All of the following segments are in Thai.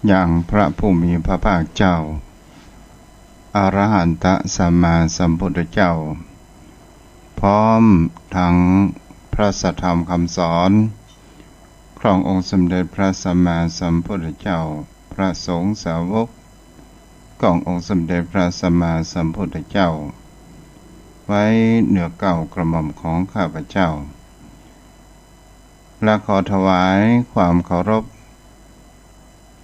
อย่างพระผู้มีพระภาคเจ้าอรหันตสัมมาสัมพุทธเจ้าพร้อมทั้งพระสัทธรรมคำสอนขององค์สมเด็จพระสัมมาสัมพุทธเจ้าพระสงฆ์สาวกขององค์สมเด็จพระสัมมาสัมพุทธเจ้าไว้เหนือเก้ากระหม่อมของข้าพเจ้าและขอถวายความเคารพ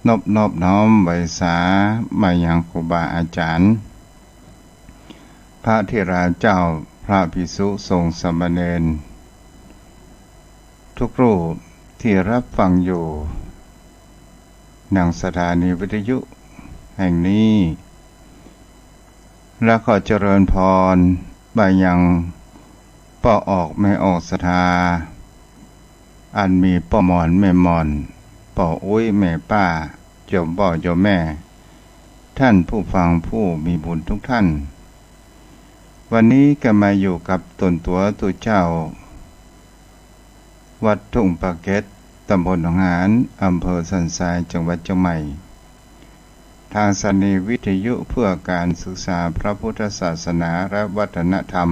นอบน้อมไว้สามายังครูบาอาจารย์พระเถราเจ้าพระภิกษุสงฆ์สามเณรทุกรูปที่รับฟังอยู่ณสถานีวิทยุแห่งนี้และขอเจริญพรไปยังป้อออกไม่ออกศรัทธาอันมีป้อหมอนแม่หมอนป้ออุ้ยแม่ป้าโยมพ่อโยมแม่ท่านผู้ฟังผู้มีบุญทุกท่านวันนี้ก็มาอยู่กับตนตัวเจ้าวัดทุ่งปะเก็ตตำบลหนองหานอำเภอสันทรายจังหวัดเชียงใหม่ทางสถานีวิทยุเพื่อการศึกษาพระพุทธศาสนาและวัฒนธรรม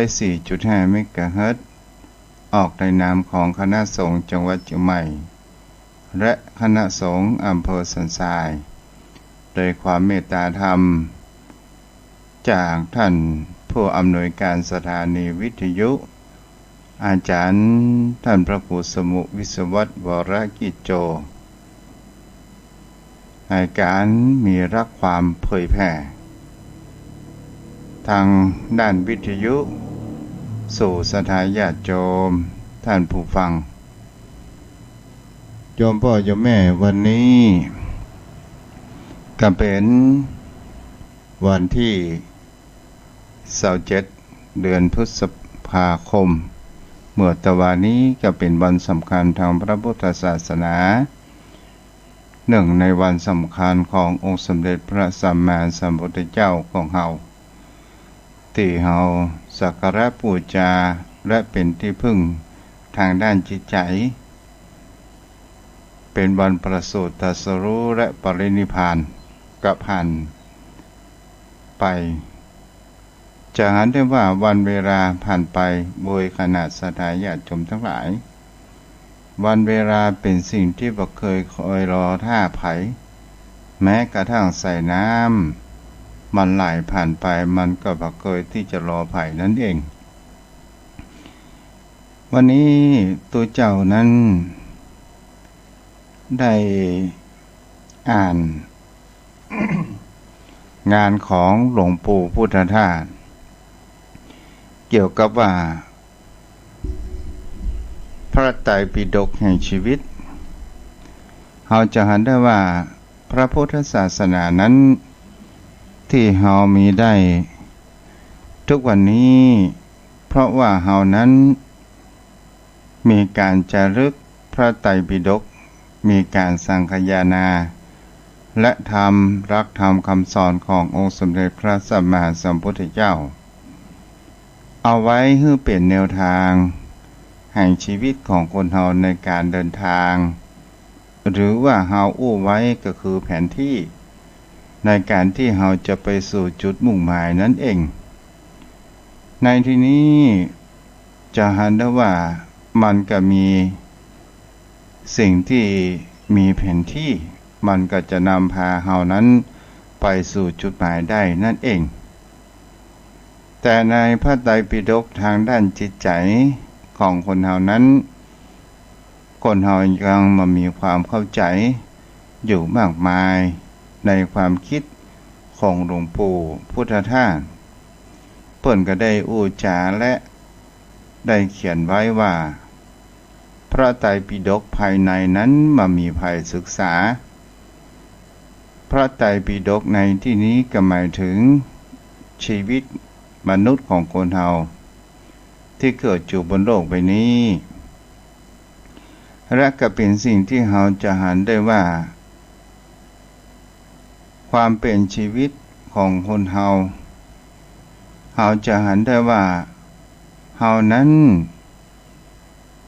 104.5 เมกะเฮิรตซ์ออกในนามของคณะสงฆ์จังหวัดเชียงใหม่และคณะสงฆ์อำเภอสันทรายโดยความเมตตาธรรมจากท่านผู้อำนวยการสถานีวิทยุอาจารย์ท่านพระครูสมุวิศวัตรวรกิจโจในการมีรักความเผยแผ่ทางด้านวิทยุสู่สถานญาติโยมท่านผู้ฟังโยมพ่อโยมแม่วันนี้ก็เป็นวันที่27เดือนพฤษภาคมเมื่อตะวันนี้ก็เป็นวันสำคัญทางพระพุทธศาสนาหนึ่งในวันสำคัญขององค์สมเด็จพระสัมมาสัมพุทธเจ้าของเราที่เราสักการะบูชาและเป็นที่พึ่งทางด้านจิตใจเป็นวันประสูติตรัสรู้และปรินิพพานก็ผ่านไปจะเห็นได้ว่าวันเวลาผ่านไปโดยขณะสถานญาติโยมทั้งหลายวันเวลาเป็นสิ่งที่บ่เคยคอยรอท่าไผแม้กระทั่งใส่น้ำมันไหลผ่านไปมันก็บ่เคยที่จะรอไผนั่นเองวันนี้ตัวเจ้านั้นได้อ่าน งานของหลวงปู่พุทธทาสเกี่ยวกับว่าพระไตรปิฎกแห่งชีวิตเราจะเห็นได้ว่าพระพุทธศาสนานั้นที่เรามีได้ทุกวันนี้เพราะว่าเรานั้นมีการจารึกพระไตรปิฎกมีการสังคายนาและทำรักธรรมคำสอนขององค์สมเด็จพระสัมมาสัมพุทธเจ้าเอาไว้ให้เป็นแนวทางแห่งชีวิตของคนเราในการเดินทางหรือว่าเราอู้ไว้ก็คือแผนที่ในการที่เราจะไปสู่จุดมุ่งหมายนั่นเองในที่นี้จะเห็นได้ว่ามันก็มีสิ่งที่มีแผนที่มันก็จะนำพาเรานั้นไปสู่จุดหมายได้นั่นเองแต่ในพระไตรปิฎกทางด้านจิตใจของคนเรานั้นคนเรายังมีความเข้าใจอยู่มากมายในความคิดของหลวงปู่พุทธทาสเพิ่นก็ได้อุจาและได้เขียนไว้ว่าพระไตรปิฎกภายในนั้นมีภัยศึกษาพระไตรปิฎกในที่นี้ก็หมายถึงชีวิตมนุษย์ของคนเราที่เกิดอยู่บนโลกใบนี้และก็เป็นสิ่งที่เราจะเห็นได้ว่าความเป็นชีวิตของคนเราจะเห็นได้ว่าเรานั้น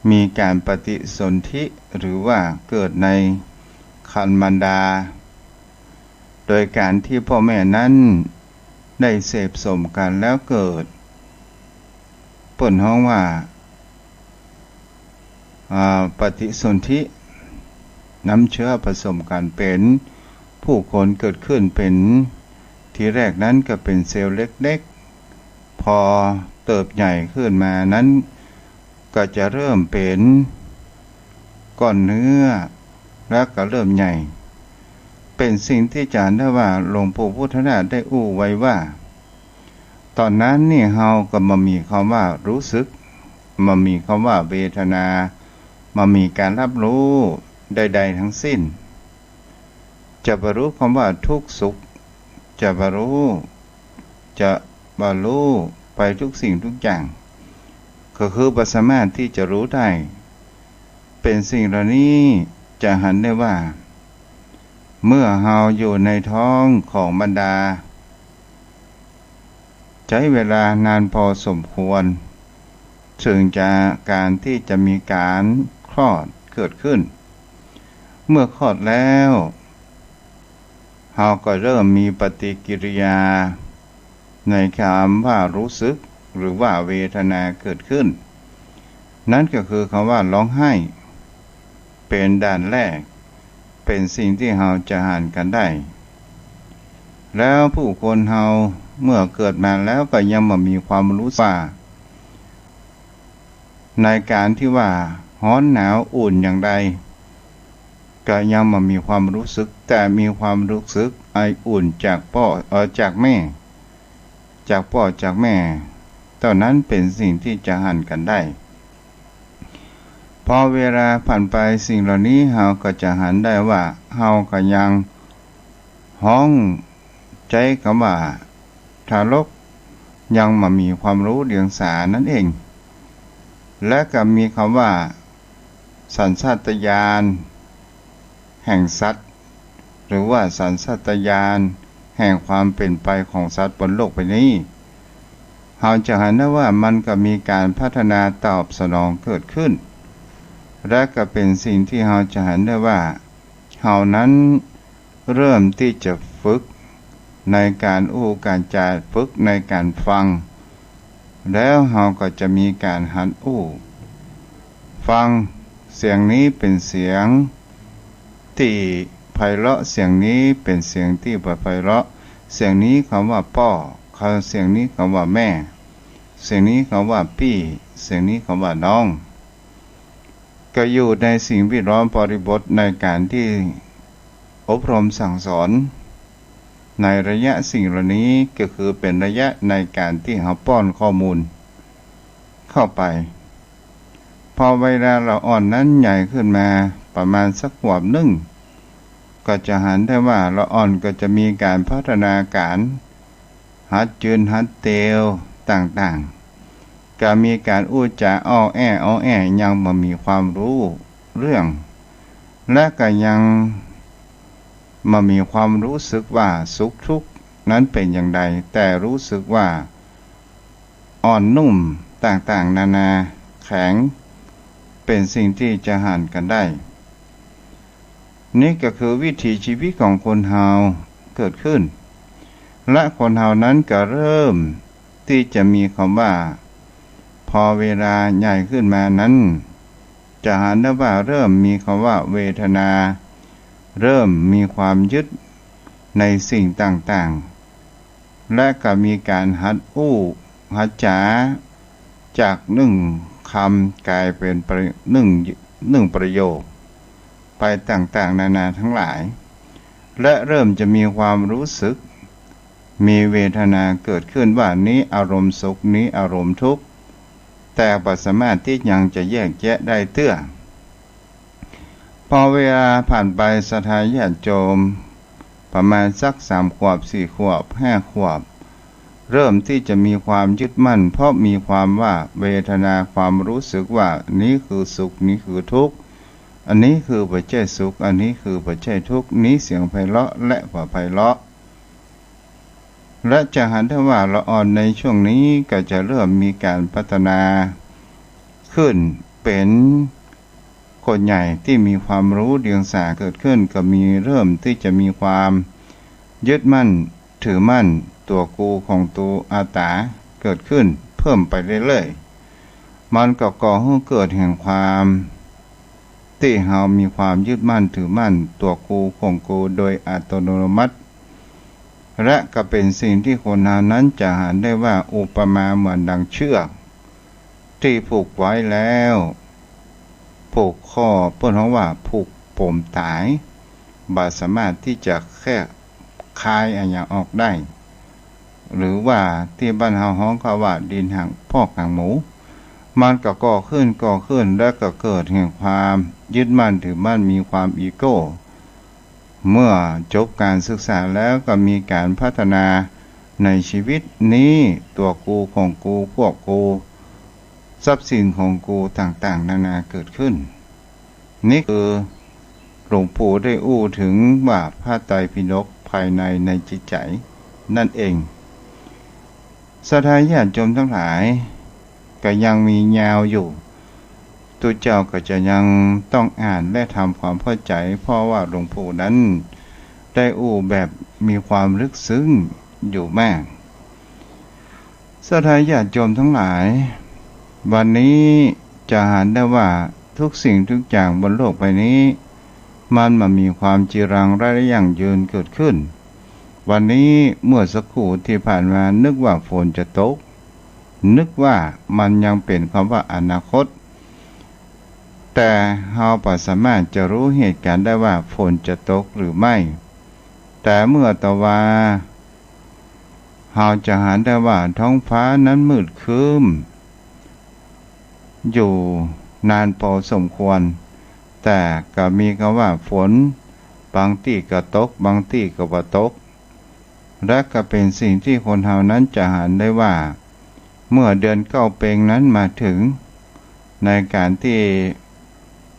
มีการปฏิสนธิหรือว่าเกิดใน ค คันมารดาโดยการที่พ่อแม่นั้นได้เสพสมกันแล้วเกิดเปิ่นฮ้องว่าปฏิสนธิน้ำเชื้อผสมกันเป็นผู้คนเกิดขึ้นเป็นทีแรกนั้นก็เป็นเซลล์เล็กๆพอเติบใหญ่ขึ้นมานั้นก็จะเริ่มเป็นก้อนเนื้อแล้วก็เริ่มใหญ่เป็นสิ่งที่จารย์ได้ว่าหลวงปู่พุทธทาสได้อู้ไว้ว่าตอนนั้นนี่เฮาก็มามีคำว่ารู้สึกมามีคำว่าเวทนามามีการรับรู้ใดๆทั้งสิ้นจะบรรลุคำว่าทุกข์สุขจะบรรลุไปทุกสิ่งทุกอย่างก็คือบ่สามารถที่จะรู้ได้เป็นสิ่งเหล่านี้จะหันได้ว่าเมื่อเฮาอยู่ในท้องของมารดาใช้เวลานานพอสมควรถึงจะการที่จะมีการคลอดเกิดขึ้นเมื่อคลอดแล้วเฮาก็เริ่มมีปฏิกิริยาในคำว่ารู้สึกหรือว่าเวทนาเกิดขึ้นนั่นก็คือคำว่าร้องไห้เป็นด่านแรกเป็นสิ่งที่เฮาจะหันกันได้แล้วผู้คนเฮาเมื่อเกิดมาแล้วก็ยังมามีความรู้ว่าในการที่ว่าร้อนหนาวอุ่นอย่างใดก็ยังมามีความรู้สึกแต่มีความรู้สึกไออุ่นจากพ่อจากแม่จากพ่อจากแม่เท่านั้นเป็นสิ่งที่จะหันกันได้พอเวลาผ่านไปสิ่งเหล่านี้เฮาก็จะหันได้ว่าเฮาก็ยังห้องใจคำว่าทารกยังมามีความรู้เดียงสานั่นเองและก็มีคำว่าสัญชาตญาณแห่งสัตว์หรือว่าสัญชาตญาณแห่งความเป็นไปของสัตว์บนโลกใบนี้เราจะเห็นได้ว่ามันก็มีการพัฒนาตอบสนองเกิดขึ้นและก็เป็นสิ่งที่เราจะเห็นได้ว่าเรานั้นเริ่มที่จะฝึกในการอู้การจาฝึกในการฟังแล้วเราก็จะมีการหัดอู้ฟังเสียงนี้เป็นเสียงที่ไพเราะเสียงนี้เป็นเสียงที่ไพเราะเสียงนี้คำว่าพ่อเสียงนี้คำว่าแม่เสียงนี้คำว่าพี่เสียงนี้คำว่าน้องก็อยู่ในสิ่งแวดล้อมบริบทในการที่อบรมสั่งสอนในระยะสิ่งเหล่านี้ก็คือเป็นระยะในการที่เราป้อนข้อมูลเข้าไปพอเวลาเราอ่อนนั้นใหญ่ขึ้นมาประมาณสักขวบหนึ่งก็จะหันได้ว่าเราอ่อนก็จะมีการพัฒนาการหัดยืนหัดเตวต่างๆก็มีการอู้จาอ้อแอยังมามีความรู้เรื่องและก็ยังมามีความรู้สึกว่าสุขทุกข์นั้นเป็นอย่างไรแต่รู้สึกว่าอ่อนนุ่มต่างๆนานาแข็งเป็นสิ่งที่จะหันกันได้นี่ก็คือวิถีชีวิตของคนเฮาเกิดขึ้นและคนเฮานั้นก็เริ่มที่จะมีคำว่าพอเวลาใหญ่ขึ้นมานั้นจะหันได้ว่าเริ่มมีคำว่าเวทนาเริ่มมีความยึดในสิ่งต่างๆและก็มีการหัดอู้หัดจาจากหนึ่งคำกลายเป็นหนึ่งประโยคไปต่างๆนานาทั้งหลายและเริ่มจะมีความรู้สึกมีเวทนาเกิดขึ้นว่านี้อารมณ์สุขนี้อารมณ์ทุกข์แต่บ่สามารถที่ยังจะแยกแยะได้เตื้อพอเวลาผ่านไปศรัทธาญาติโยมประมาณสัก3 ขวบ 4 ขวบ 5 ขวบเริ่มที่จะมีความยึดมั่นเพราะมีความว่าเวทนาความรู้สึกว่านี้คือสุขนี้คือทุกข์อันนี้คือปัจจัยสุขอันนี้คือปัจจัยทุกข์นี้เสียงไพเราะและบ่ไพเราะและจะหันได้ว่าละอ่อนในช่วงนี้ก็จะเริ่มมีการพัฒนาขึ้นเป็น คนใหญ่ที่มีความรู้เดียงสาเกิดขึ้นก็มีเริ่มที่จะมีความยึดมั่นถือมั่นตัวกูของตัวอาตาเกิดขึ้นเพิ่มไปเรื่อยๆมันก็ก่อให้เกิดแห่งความที่เฮามีความยึดมั่นถือมั่นตัวกูของกูโดยอัตโนมัติและก็เป็นสิ่งที่คนเหล่านั้นจะเห็นได้ว่าอุปมาเหมือนดังเชือกที่ผูกไว้แล้วผูกข้อเปิ้นว่าผูกปมตายบ่สามารถที่จะแค่คายอันอย่างออกได้หรือว่าที่บ้านเฮาฮ้องเขาว่าดินหางพอกหางหมูมันก็ก่อขึ้นแล้วก็เกิดแห่งความยึดมั่นถือมั่นมีความอีโก้เมื่อจบการศึกษาแล้วก็มีการพัฒนาในชีวิตนี้ตัวกูของกูพวกกูทรัพย์สินของกูต่างๆนานาเกิดขึ้นนี่คือหลวงปู่ได้อู้ถึงว่าพระไตรปิฎกภายในจิตใจนั่นเองศรัทธาญาติโยมทั้งหลายก็ยังมียาวอยู่ตัวเจ้าก็จะยังต้องอ่านและทำความเข้าใจเพราะว่าหลวงปู่นั้นได้อู้แบบมีความลึกซึ้งอยู่มากศรัทธาญาติโยมทั้งหลายวันนี้จะเห็นได้ว่าทุกสิ่งทุกอย่างบนโลกใบนี้มันมีความจีรังและยั่งยืนเกิดขึ้นวันนี้เมื่อสักครู่ที่ผ่านมานึกว่าฝนจะตกนึกว่ามันยังเป็นคำว่าอนาคตแต่เราไม่สามารถจะรู้เหตุการณ์ได้ว่าฝนจะตกหรือไม่แต่เมื่อตะวันเราจะเห็นได้ว่าท้องฟ้านั้นมืดครึ้มอยู่นานพอสมควรแต่ก็มีคำว่าฝนบางที่ก็ตกบางที่ก็บ่ตกและก็เป็นสิ่งที่คนเฮานั้นจะเห็นได้ว่าเมื่อเดือนเก้าเพ็งนั้นมาถึงในการที่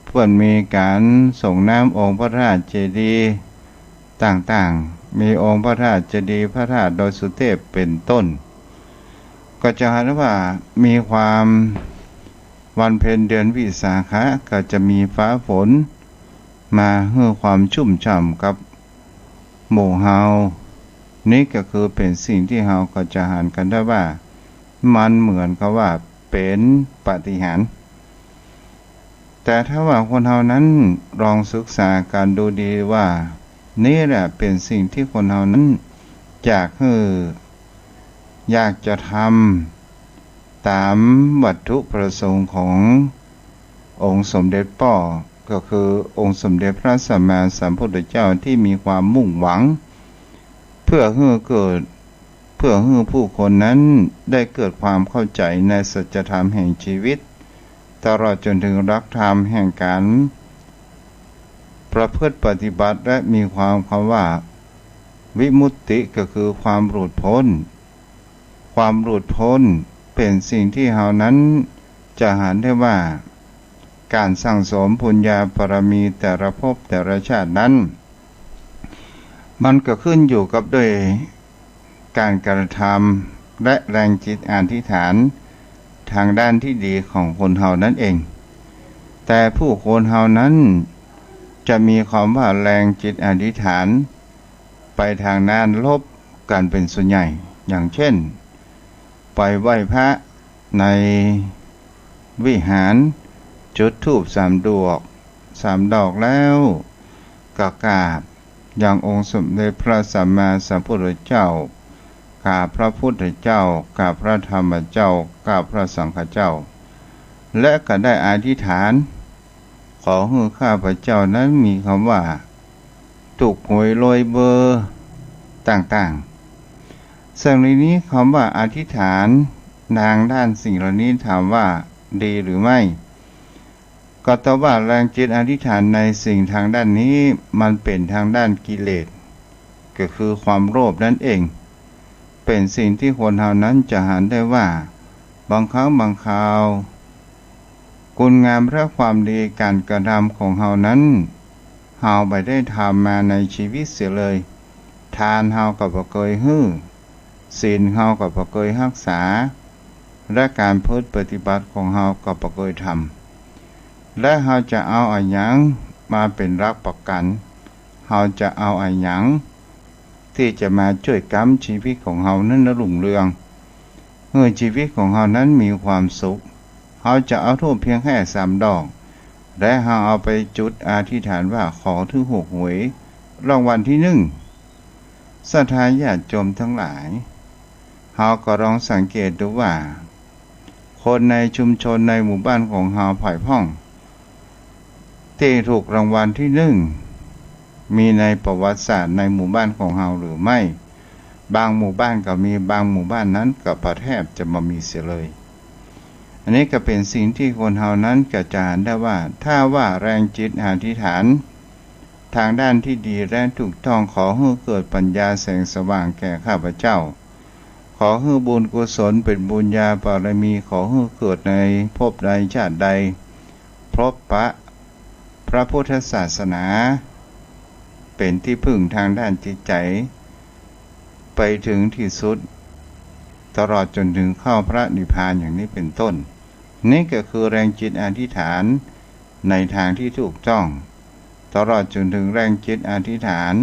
เพื่อนมีการส่งน้ำองค์พระธาตุเจดีย์ต่างๆมีองค์พระธาตุเจดีย์พระธาตุดอยสุเทพเป็นต้นก็จะเห็นว่ามีความวันเพ็ญเดือนวิสาขะก็จะมีฟ้าฝนมาให้ความชุ่มฉ่ำกับหมู่เฮานี่ก็คือเป็นสิ่งที่เฮาก็จะเห็นกันได้ว่ามันเหมือนกับว่าเป็นปาฏิหาริย์แต่ถ้าว่าคนเฮานั้นลองศึกษาการดูดีว่านี่แหละเป็นสิ่งที่คนเฮานั้นอยากจะทำตามวัตถุประสงค์ขององค์สมเด็จป่อก็คือองค์สมเด็จพระสัมมาสัมพุทธเจ้าที่มีความมุ่งหวังเพื่อให้ผู้คนนั้นได้เกิดความเข้าใจในสัจธรรมแห่งชีวิตตลอดจนถึงหลักธรรมแห่งการประพฤติปฏิบัติและมีความคำว่าวิมุตติก็คือความหลุดพ้นความหลุดพ้นเป็นสิ่งที่เฮานั้นจะเห็นได้ว่าการสั่งสมปุญญาบารมีแต่ละภพแต่ละชาตินั้นมันก็ขึ้นอยู่กับด้วยการกระทำและแรงจิตอธิษฐานทางด้านที่ดีของคนเฮานั่นเองแต่ผู้คนเฮานั้นจะมีความว่าแรงจิตอธิษฐานไปทางด้านลบกันเป็นส่วนใหญ่อย่างเช่นไปไหว้พระในวิหารจุดธูป3 ดอกแล้วก็กราบอย่างองค์สมเด็จพระสัมมาสัมพุทธเจ้ากราบพระพุทธเจ้ากราบพระธรรมเจ้ากราบพระสังฆเจ้าและก็ได้อธิษฐานขอให้ข้าพเจ้านั้นมีคำว่าถูกหวยรวยเบอร์ต่างๆสิ่งนี้คำว่าอธิษฐานทางด้านสิ่งเหล่านี้ถามว่าดีหรือไม่ก็ตอบว่าแรงจิตอธิษฐานในสิ่งทางด้านนี้มันเป็นทางด้านกิเลสก็คือความโลภนั่นเองเป็นสิ่งที่คนเฮานั้นจะเห็นได้ว่าบางครั้งบางคราวคุณงามและความดีการกระทำของเฮานั้นเฮาไม่ได้ทำมาในชีวิตเสียเลยทานเฮาก็บ่เคยฮื้อศีลเฮาก็บ่เคยรักษาและการพฤติปฏิบัติของเฮาก็บ่เคยทำ และเราจะเอาอะไรยังมาเป็นรักประกันเราจะเอาอะไรยังที่จะมาช่วยกำชีวิตของเรานั้นรุ่งเรืองเมื่อชีวิตของเรานั้นมีความสุขเราจะเอาทูปเพียงแค่3 ดอกและเราเอาไปจุดอธิษฐานว่าขอถึง6 หวยรางวัลที่1ศรัทธาญาติโยมทั้งหลายเราก็ลองสังเกตดูว่าคนในชุมชนในหมู่บ้านของเราผ่ายพ่องที่ถูกรางวัลที่1มีในประวัติศาสตร์ในหมู่บ้านของเราหรือไม่บางหมู่บ้านก็มีบางหมู่บ้านนั้นก็แทบจะมามีเสียเลยอันนี้ก็เป็นสิ่งที่คนเฮานั้นกระจายได้ว่าถ้าว่าแรงจิตอธิษฐานทางด้านที่ดีและถูกต้องขอให้เกิดปัญญาแสงสว่างแก่ข้าพเจ้าขอให้บุญกุศลเป็นบุญญาบารมีขอให้เกิดในภพใดชาติใดพบพระพุทธศาสนาเป็นที่พึ่งทางด้านจิตใจไปถึงที่สุดตลอดจนถึงเข้าพระนิพพานอย่างนี้เป็นต้นนี่ก็คือแรงจิตอธิษฐานในทางที่ถูกต้องตลอดจนถึงแรงจิตอธิษฐาน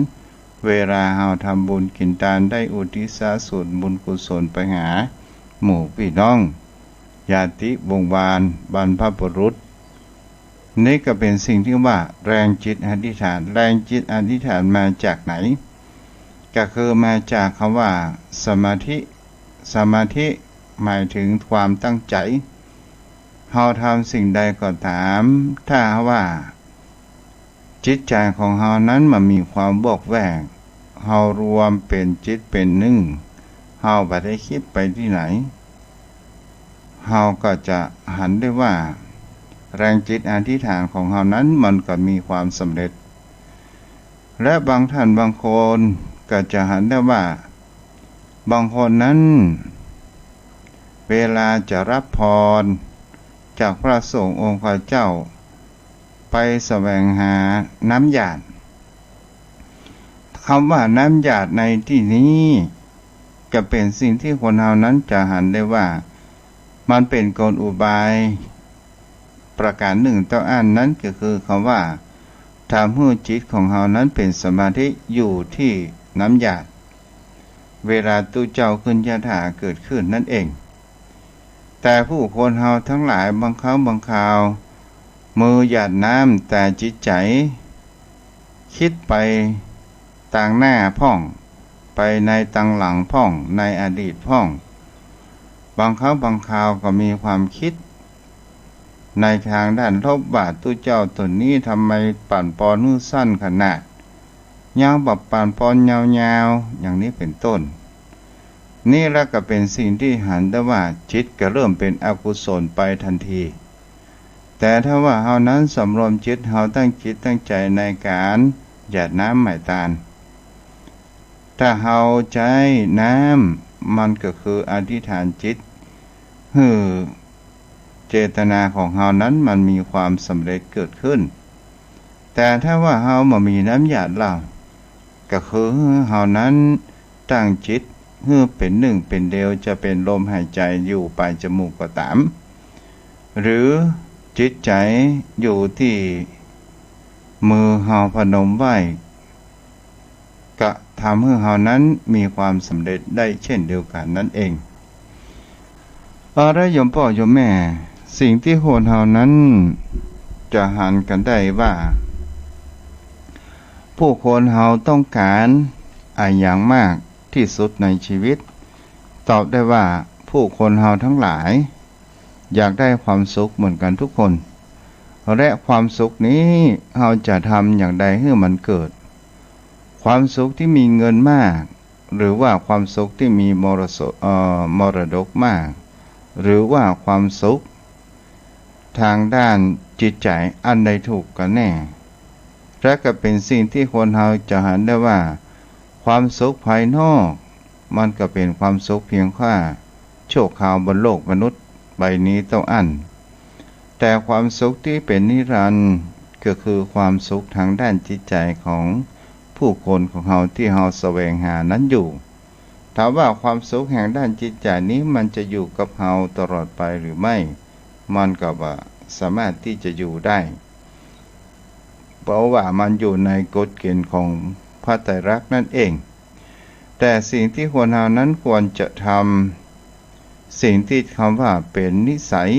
เวลาเราทำบุญกินทานได้อุทิศส่วนบุญกุศลไปหาหมู่พี่น้องญาติวงศ์วานบรรพบุรุษนี่ก็เป็นสิ่งที่ว่าแรงจิตอธิษฐานแรงจิตอธิษฐานมาจากไหนก็คือมาจากคำว่าสมาธิหมายถึงความตั้งใจเราทำสิ่งใดก็ตามถ้าว่าจิตใจของเรานั้นมันมีความบกแวกเรารวมเป็นจิตเป็นหนึ่งเราไม่ได้คิดไปที่ไหนเราก็จะหันได้ว่าแรงจิตอธิษฐานของเรานั้นมันก็มีความสำเร็จและบางท่านบางคนก็จะหันได้ว่าบางคนนั้นเวลาจะรับพรจากพระสงฆ์องค์พระเจ้าไปแสวงหาน้ำหยาดคำว่าน้ำหยาดในที่นี้จะเป็นสิ่งที่คนเรานั้นจะหันได้ว่ามันเป็นกลอุบายประการหนึ่งต่ออันนั้นก็คือคำว่าทำให้จิตของเรานั้นเป็นสมาธิอยู่ที่น้ำหยาดเวลาตู้เจ้าขึ้นยถาเกิดขึ้นนั่นเองแต่ผู้คนเราทั้งหลายบางครั้งบางคราวมือหยาดน้ำแต่จิตใจคิดไปต่างหน้าพ่องไปในต่างหลังพ่องในอดีตพ่องบางครั้งบางคราวก็มีความคิดในทางด้านลบบาทตู้เจ้าตนนี้ทำไมปั่นปอนมือสั้นขนาดยาวแบบปั่นปอนยาวๆอย่างนี้เป็นต้นนี่แล้วก็เป็นสิ่งที่หันได้ว่าจิตก็เริ่มเป็นอกุศลไปทันทีแต่ถ้าว่าเฮานั้นสำรวมจิตเฮาตั้งจิตตั้งใจในการหยาดน้ำไหมตาลถ้าเฮาใจน้ำมันก็คืออธิษฐานจิตเจตนาของเฮานั้นมันมีความสำเร็จเกิดขึ้นแต่ถ้าว่าเฮามามีน้ำหยาดเล่าก็คือเฮานั้นตั้งจิตเป็นหนึ่งเป็นเดียวจะเป็นลมหายใจอยู่ปลายจมูกก็ตามหรือจิตใจอยู่ที่มือเฮาพนมไหว้ก็ทำให้เฮานั้นมีความสำเร็จได้เช่นเดียวกันนั่นเองโยมพ่อโยมแม่สิ่งที่คนเฮานั้นจะหันกันได้ว่าผู้คนเฮาต้องการอย่างมากที่สุดในชีวิตตอบได้ว่าผู้คนเฮาทั้งหลายอยากได้ความสุขเหมือนกันทุกคนและความสุขนี้เราจะทำอย่างใดให้มันเกิดความสุขที่มีเงินมากหรือว่าความสุขที่มีมรดกมากหรือว่าความสุขทางด้านจิตใจอันใดถูกกันแน่และก็เป็นสิ่งที่คนเราจะหันได้ว่าความสุขภายนอกมันก็เป็นความสุขเพียงแค่ชั่วคราวบนโลกมนุษย์ใบนี้ต้องอั้นแต่ความสุขที่เป็นนิรันดร์ก็คือความสุขทางด้านจิตใจของผู้คนของเราที่เราแสวงหานั้นอยู่ถามว่าความสุขแห่งด้านจิตใจนี้มันจะอยู่กับเราตลอดไปหรือไม่มันก็ว่า สามารถที่จะอยู่ได้เพราะว่ามันอยู่ในกฎเกณฑ์ของพระไตรลักษณ์นั่นเองแต่สิ่งที่คนเรานั้นควรจะทำสิ่งที่คำว่าเป็นนิสัย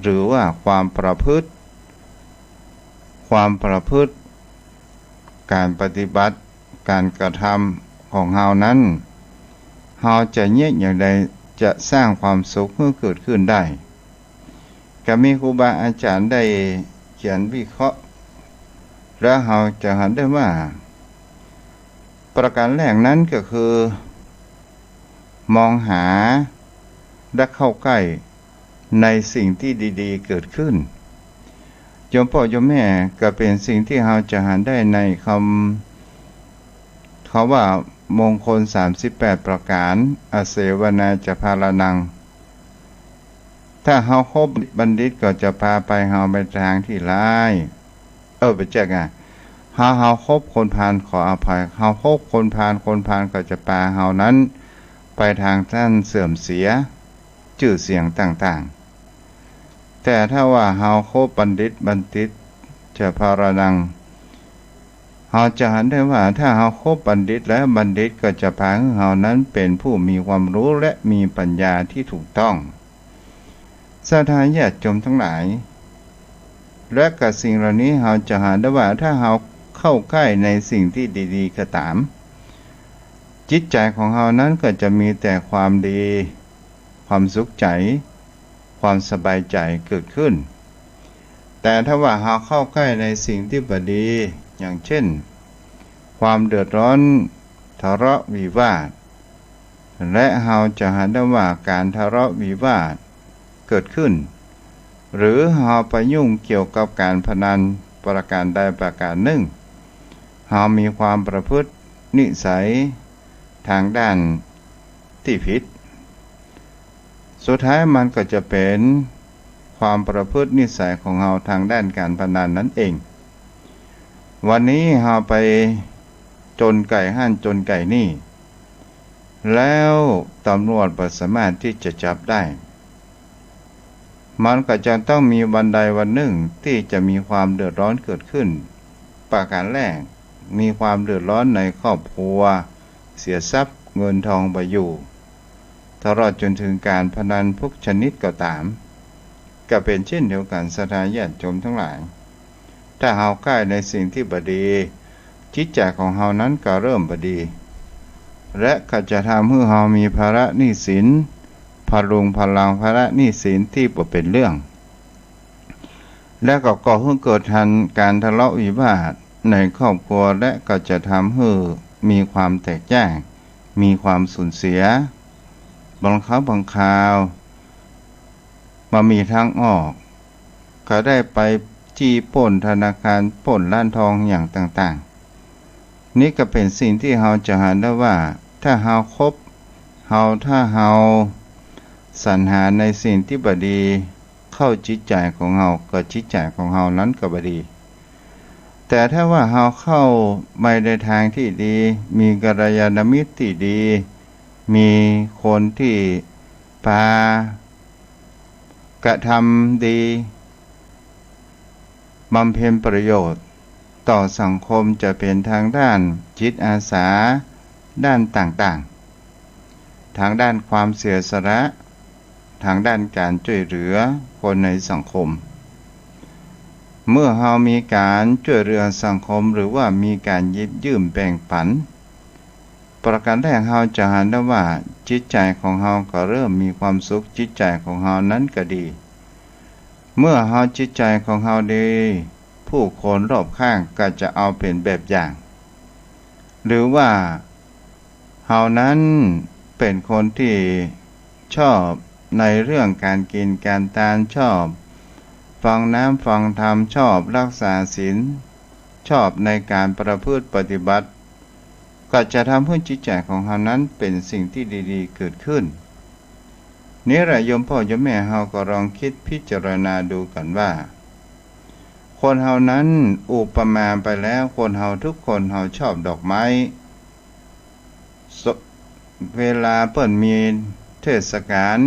หรือว่าความประพฤติการปฏิบัติการกระทำของเรานั้นเราจะเงียบอย่างใดจะสร้างความสุขให้เกิดขึ้นได้ก็มีครูบาอาจารย์ได้เขียนวิเคราะห์แล้วเราจะเห็นได้ว่าประการแรกนั้นก็คือมองหาและเข้าใกล้ในสิ่งที่ดีๆเกิดขึ้นโยมพ่อโยมแม่ก็เป็นสิ่งที่เราจะเห็นได้ในเขาว่ามงคล38ประการอเสวนาจะพาลนังถ้าเราคบบัณฑิตก็จะพาไปเราไปทางที่ร้ายไปแจ้งเราคบคนพาลขออภัยเราคบคนพาลก็จะพาเรานั้นไปทางท่านเสื่อมเสียชื่อเสียงต่างๆแต่ถ้าว่าเราคบบัณฑิตจะพาลนังเราจะเห็นได้ว่าถ้าเราคบบัณฑิตแล้วบัณฑิตก็จะพาเรานั้นเป็นผู้มีความรู้และมีปัญญาที่ถูกต้องศรัทธาญาติโยมทั้งหลายและกับสิ่งเหล่านี้เราจะเห็นได้ว่าถ้าเราเข้าใกล้ในสิ่งที่ดีๆก็ตามจิตใจของเรานั้นก็จะมีแต่ความดีความสุขใจความสบายใจเกิดขึ้นแต่ถ้าว่าเราเข้าใกล้ในสิ่งที่บ่ดีอย่างเช่นความเดือดร้อนทะเลาะวิวาทและเราจะเห็นได้ว่าการทะเลาะวิวาทเกิดขึ้นหรือเราไปยุ่งเกี่ยวกับการพนันประการใดประการหนึ่งเรามีความประพฤตินิสัยทางด้านที่ผิดสุดท้ายมันก็จะเป็นความประพฤตินิสัยของเราทางด้านการพนันนั่นเองวันนี้เราไปจนไก่ห้านจนไก่นี่แล้วตำรวจบ่สามารถที่จะจับได้มันก็จะต้องมีวันใดวันหนึ่งที่จะมีความเดือดร้อนเกิดขึ้นประการแรกมีความเดือดร้อนในครอบครัวเสียทรัพย์เงินทองไปอยู่ตลอดจนถึงการพนันทุกชนิดก็ตามก็เป็นเช่นเดียวกันศรัทธาญาติโยมทั้งหลายถ้าเฮาใกล้ในสิ่งที่บ่ดีจิตใจของเฮานั้นก็เริ่มบ่ดีและก็จะทำให้เฮามีภาระหนี้สินพลังภาระหนี้สินที่บ่เป็นเรื่องและก็ก่อให้เกิดการทะเลาะวิวาทในครอบครัวและก็จะทำให้มีความแตกแยกมีความสูญเสียบางครั้งบางคราวมามีทางออกก็ได้ไปจี้ปล้นธนาคารปล้นร้านทองอย่างต่างๆนี่ก็เป็นสิ่งที่เราจะเห็นได้ว่าถ้าเราคบถ้าเราสรรหาในสิ่งที่บ่ดีเข้าจิตใจของเราก็จิตใจของเรานั้นก็บ่ดีแต่ถ้าว่าเราเข้าไปในทางที่ดีมีกัลยาณมิตรที่ดีมีคนที่พากระทำดีบำเพ็ญประโยชน์ต่อสังคมจะเป็นทางด้านจิตอาสาด้านต่างๆทางด้านความเสียสละทางด้านการช่วยเหลือคนในสังคมเมื่อเรามีการช่วยเหลือสังคมหรือว่ามีการหยิบยืมแบ่งปันประการแรกเราจะเห็นได้ว่าจิตใจของเราก็เริ่มมีความสุขจิตใจของเรานั้นก็ดีเมื่อเราจิตใจของเราดีผู้คนรอบข้างก็จะเอาเป็นแบบอย่างหรือว่าเรานั้นเป็นคนที่ชอบในเรื่องการกินการทานชอบฟังน้ำฟังธรรมชอบรักษาศีลชอบในการประพฤติปฏิบัติก็จะทำให้จิตใจของเรานั้นเป็นสิ่งที่ดีๆเกิดขึ้นนี่แหละโยมพ่อโยมแม่เราก็ลองคิดพิจารณาดูกันว่าคนเรานั้นอุปมาไปแล้วคนเราทุกคนเราชอบดอกไม้เวลาเปิ่นมีเทศกาล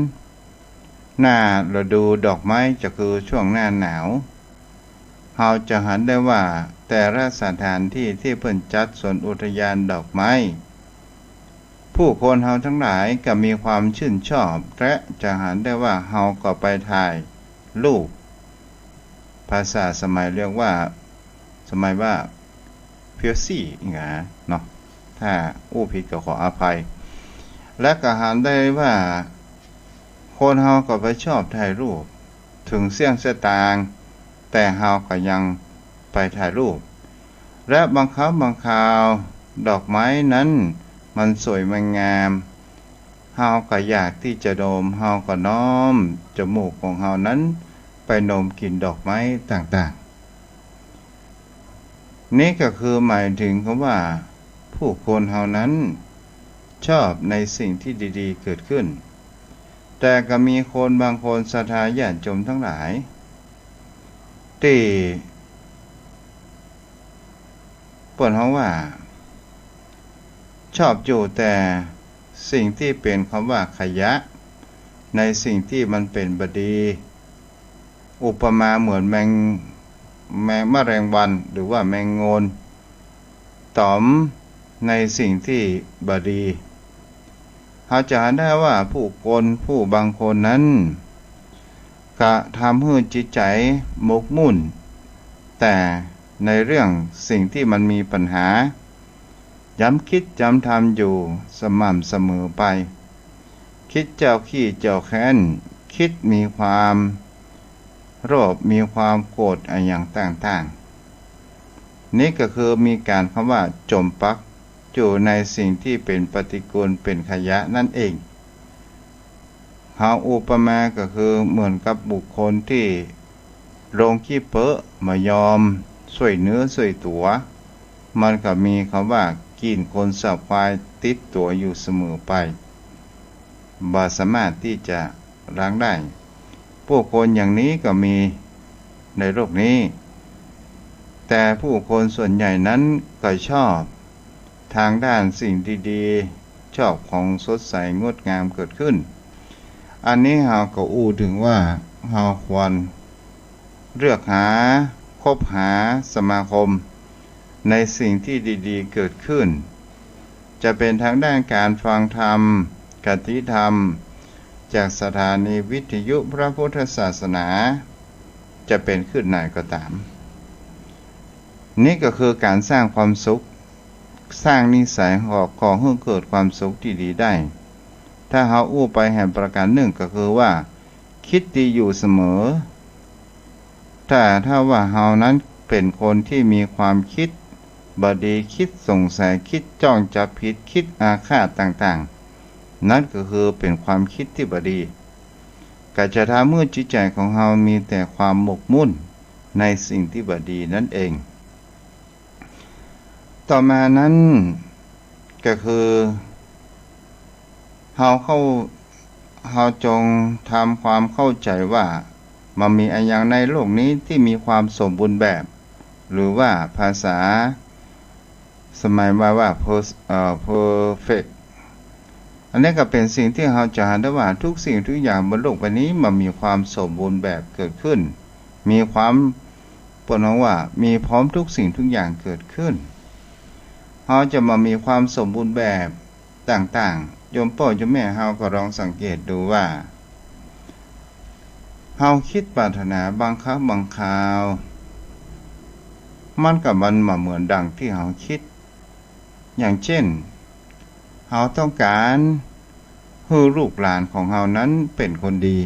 หน้าฤดูดอกไม้จะคือช่วงหน้าหนาวเราจะเห็นได้ว่าแต่ละสถานที่ที่เพิ่นจัดสวนอุทยานดอกไม้ผู้คนเฮาทั้งหลายก็มีความชื่นชอบและจะเห็นได้ว่าเฮาก็ไปถ่ายรูปภาษาสมัยเรียกว่าเพียวซี่เนาะถ้าอู้ผิดก็ขออภัยและก็เห็นได้ว่าคนเฮาก็ไปชอบถ่ายรูปถึงเสี่ยงสตางค์แต่เฮาก็ยังไปถ่ายรูปและบางครั้งบางคราวดอกไม้นั้นมันสวยมันงามเฮาก็อยากที่จะดมเฮาก็น้อมจมูกของเฮานั้นไปดมกลิ่นดอกไม้ต่างๆนี่ก็คือหมายถึงคำว่าผู้คนเฮานั้นชอบในสิ่งที่ดีๆเกิดขึ้นแต่ก็มีคนบางคนศรัทธาญาติโยมทั้งหลายที่เปิ้นเฮาว่าชอบอยู่แต่สิ่งที่เป็นคำว่าขยะในสิ่งที่มันเป็นบดีอุปมาเหมือนแมงแมลงวันหรือว่าแมงโงนตอมในสิ่งที่บดีเขาจะเห็นได้ว่าผู้บางคนนั้นกะทำให้จิตใจหมกมุ่นแต่ในเรื่องสิ่งที่มันมีปัญหาย้ำคิดย้ำทำอยู่สม่ำเสมอไปคิดเจ้าขี้เจ้าแค้นคิดมีความโลภมีความโกรธอย่างต่างๆนี่ก็คือมีการคำว่าจมปักอยู่ในสิ่งที่เป็นปฏิกูลเป็นขยะนั่นเองเฮาอุปมาก็คือเหมือนกับบุคคลที่ลงขี้เปอะมายอมช่วยเนื้อช่วยตัวมันก็มีคำว่ากินคนสับควายติดตัวอยู่เสมอไปบ่สามารถที่จะล้างได้ผู้คนอย่างนี้ก็มีในโลกนี้แต่ผู้คนส่วนใหญ่นั้นก็ชอบทางด้านสิ่งดีๆชอบของสดใสงดงามเกิดขึ้นอันนี้เราก็อู้ถึงว่าเราควรเลือกคบหาสมาคมในสิ่งที่ดีๆเกิดขึ้นจะเป็นทางด้านการฟังธรรมกติธรรมจากสถานีวิทยุพระพุทธศาสนาจะเป็นขึ้นไหนก็ตามนี่ก็คือการสร้างความสุขสร้างนิสัยก่อให้เกิดความสุขที่ดีได้ถ้าเราอู้ไปแห่งประการหนึ่งก็คือว่าคิดดีอยู่เสมอถ้าว่าเรานั้นเป็นคนที่มีความคิดบดีคิดสงสัยคิดจ้องจับผิดคิดอาฆาตต่างๆนั่นก็คือเป็นความคิดที่บดีก็จะทำให้จิตใจของเรามีแต่ความหมกมุ่นในสิ่งที่บดีนั่นเองต่อมานั้นก็คือเราจงทำความเข้าใจว่ามันมีอะไรอย่างในโลกนี้ที่มีความสมบูรณ์แบบหรือว่าภาษาสมัยว่าperfect อันนี้ก็เป็นสิ่งที่เราจะเห็นได้ว่าทุกสิ่งทุกอย่างบนโลกใบนี้มันมีความสมบูรณ์แบบเกิดขึ้นมีความปนว่ามีพร้อมทุกสิ่งทุกอย่างเกิดขึ้นเราจะมามีความสมบูรณ์แบบต่างๆโยมพ่อโยมแม่เราก็ลองสังเกตดูว่าเราคิดปรารถนาบางครั้งบางคราวมันกับมันมาเหมือนดังที่เราคิดอย่างเช่นเราต้องการให้ลูกหลานของเรานั้นเป็นคนดี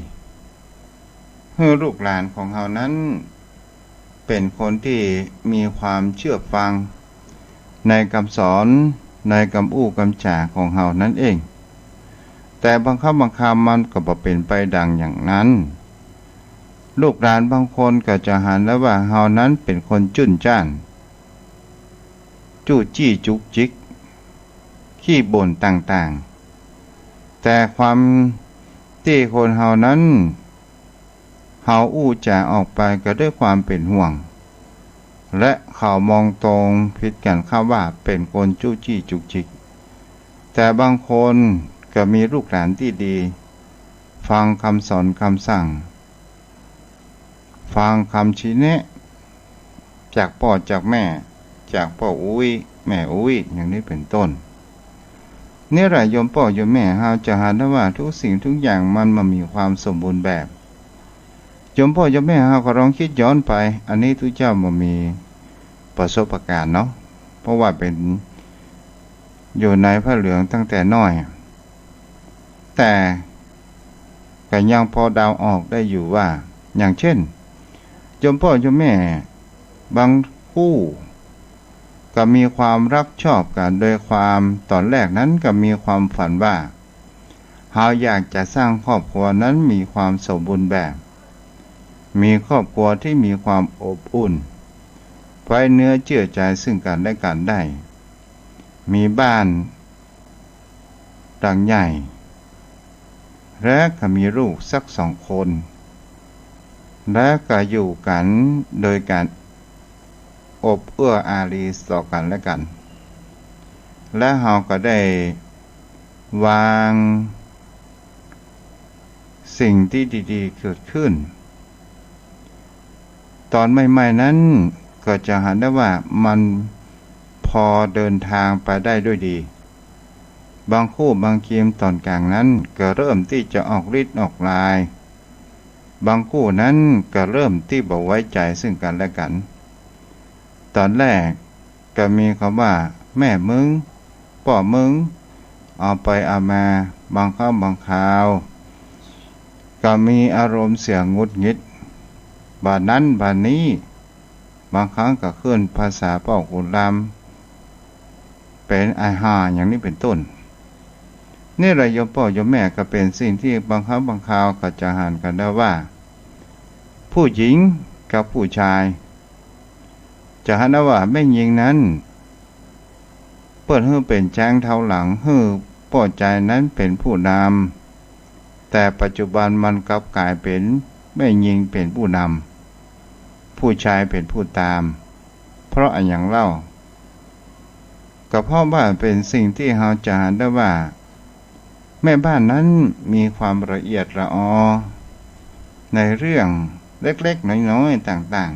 ให้ลูกหลานของเรานั้นเป็นคนที่มีความเชื่อฟังในคำสอนในคำอู้คำจ่าของเรานั่นเองแต่บางครั้งบางคราวมันก็บ่เป็นไปดังอย่างนั้นลูกหลานบางคนก็จะหันแล้วว่าเฮานั้นเป็นคนจุ้นจ้านจู้จี้จุกจิกขี้บ่นต่างๆแต่ความที่คนเฮานั้นเฮาอู้จ่าออกไปก็ด้วยความเป็นห่วงและเขามองตรงผิดกันเข้าว่าเป็นคนจู้จี้จุกจิกแต่บางคนก็มีลูกหลานที่ดี ฟังคำสอนคำสั่งฟังคำชี้แนะจากพ่อจากแม่จากพ่ออุ้ยแม่อุ้ยอย่างนี้เป็นต้นนี่แหละโยมพ่อโยมแม่เราจะหาได้ว่าทุกสิ่งทุกอย่างมันมีความสมบูรณ์แบบโยมพ่อโยมแม่เราก็ลองคิดย้อนไปอันนี้ทุกเจ้ามันมีประสบการณ์เนาะเพราะว่าเป็นอยู่ในพระเหลืองตั้งแต่น้อยแต่ก็ยังพอเดาออกได้อยู่ว่าอย่างเช่นโยมพ่อโยมแม่บางคู่ก็มีความรักชอบกันโดยความตอนแรกนั้นก็มีความฝันว่าเราอยากจะสร้างครอบครัวนั้นมีความสมบูรณ์แบบมีครอบครัวที่มีความอบอุ่นไว้เนื้อเชื่อใจซึ่งกันและกันได้มีบ้านหลังใหญ่และก็มีลูกสัก2 คนและก็อยู่กันโดยการอบเอื้ออารีต่อกันและกันและเราก็ได้วางสิ่งที่ดีๆเกิดขึ้นตอนใหม่ๆนั้นก็จะเห็นได้ว่ามันพอเดินทางไปได้ด้วยดีบางคู่บางเกมตอนกลางนั้นก็เริ่มที่จะออกฤทธิ์ออกลายบางคู่นั้นก็เริ่มที่บ่ไว้ใจซึ่งกันและกันตอนแรกก็มีคำว่าแม่มึงพ่อมึงเอาไปเอามาบางครั้งบางคราวก็มีอารมณ์เสียงงุดหงิดบาดนั้นบาดนี้บางครั้งก็ขึ้นภาษาเป้ากุลามเป็นไอหาอย่างนี้เป็นต้นนี่แหละโยมพ่อโยมแม่ก็เป็นสิ่งที่บางครั้งบางคราวก็จะหันกันได้ว่าผู้หญิงกับผู้ชายจะหันได้ว่าแม่หญิงนั้นเปิดให้เป็นแจ้งเท้าหลังให้พ่อใจนั้นเป็นผู้นำแต่ปัจจุบันมันกลับกลายเป็นแม่หญิงเป็นผู้นำผู้ชายเป็นผู้ตามเพราะอันอย่างเล่าก็เพราะว่าเป็นสิ่งที่เราจะหันได้ว่าแม่บ้านนั้นมีความละเอียดละออในเรื่องเล็กๆน้อยๆต่าง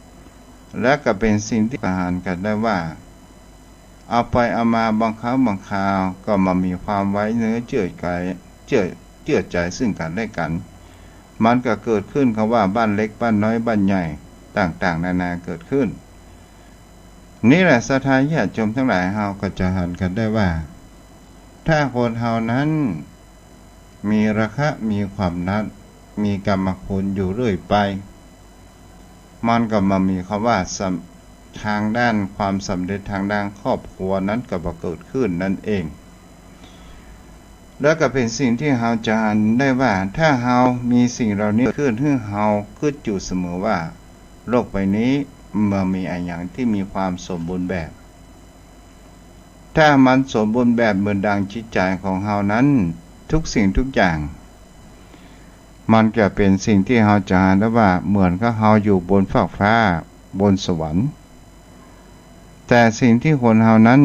ๆและก็เป็นสิ่งที่ประหารกันได้ว่าเอาไปเอามาบางครั้งบางคราวก็มามีความไว้เนื้อเชื่อใจซึ่งกันและกันมันก็เกิดขึ้นคำว่าบ้านเล็กบ้านน้อยบ้านใหญ่ต่างๆนานาเกิดขึ้นนี่แหละศรัทธาญาติโยมทั้งหลายเฮาก็จะหันกันได้ว่าถ้าคนเฮานั้นมีราคะมีความนัดมีกรรมคุณอยู่เรื่อยไปมันก็มามีคำว่าทางด้านความสำเร็จทางด้านครอบครัวนั้นก็บ่เกิดขึ้นนั่นเองแล้วก็เป็นสิ่งที่เฮาจะหันได้ว่าถ้าเฮามีสิ่งเหล่านี้ขึ้นให้เฮาคิดอยู่เสมอว่าโลกใบนี้มันมีอะไรอย่างที่มีความสมบูรณ์แบบถ้ามันสมบูรณ์แบบเหมือนดังจิตใจของเฮานั้นทุกสิ่งทุกอย่างมันจะเป็นสิ่งที่เฮาจะหันได้ว่าเหมือนกับเฮาอยู่บนฟากฟ้าบนสวรรค์แต่สิ่งที่คนเฮานั้น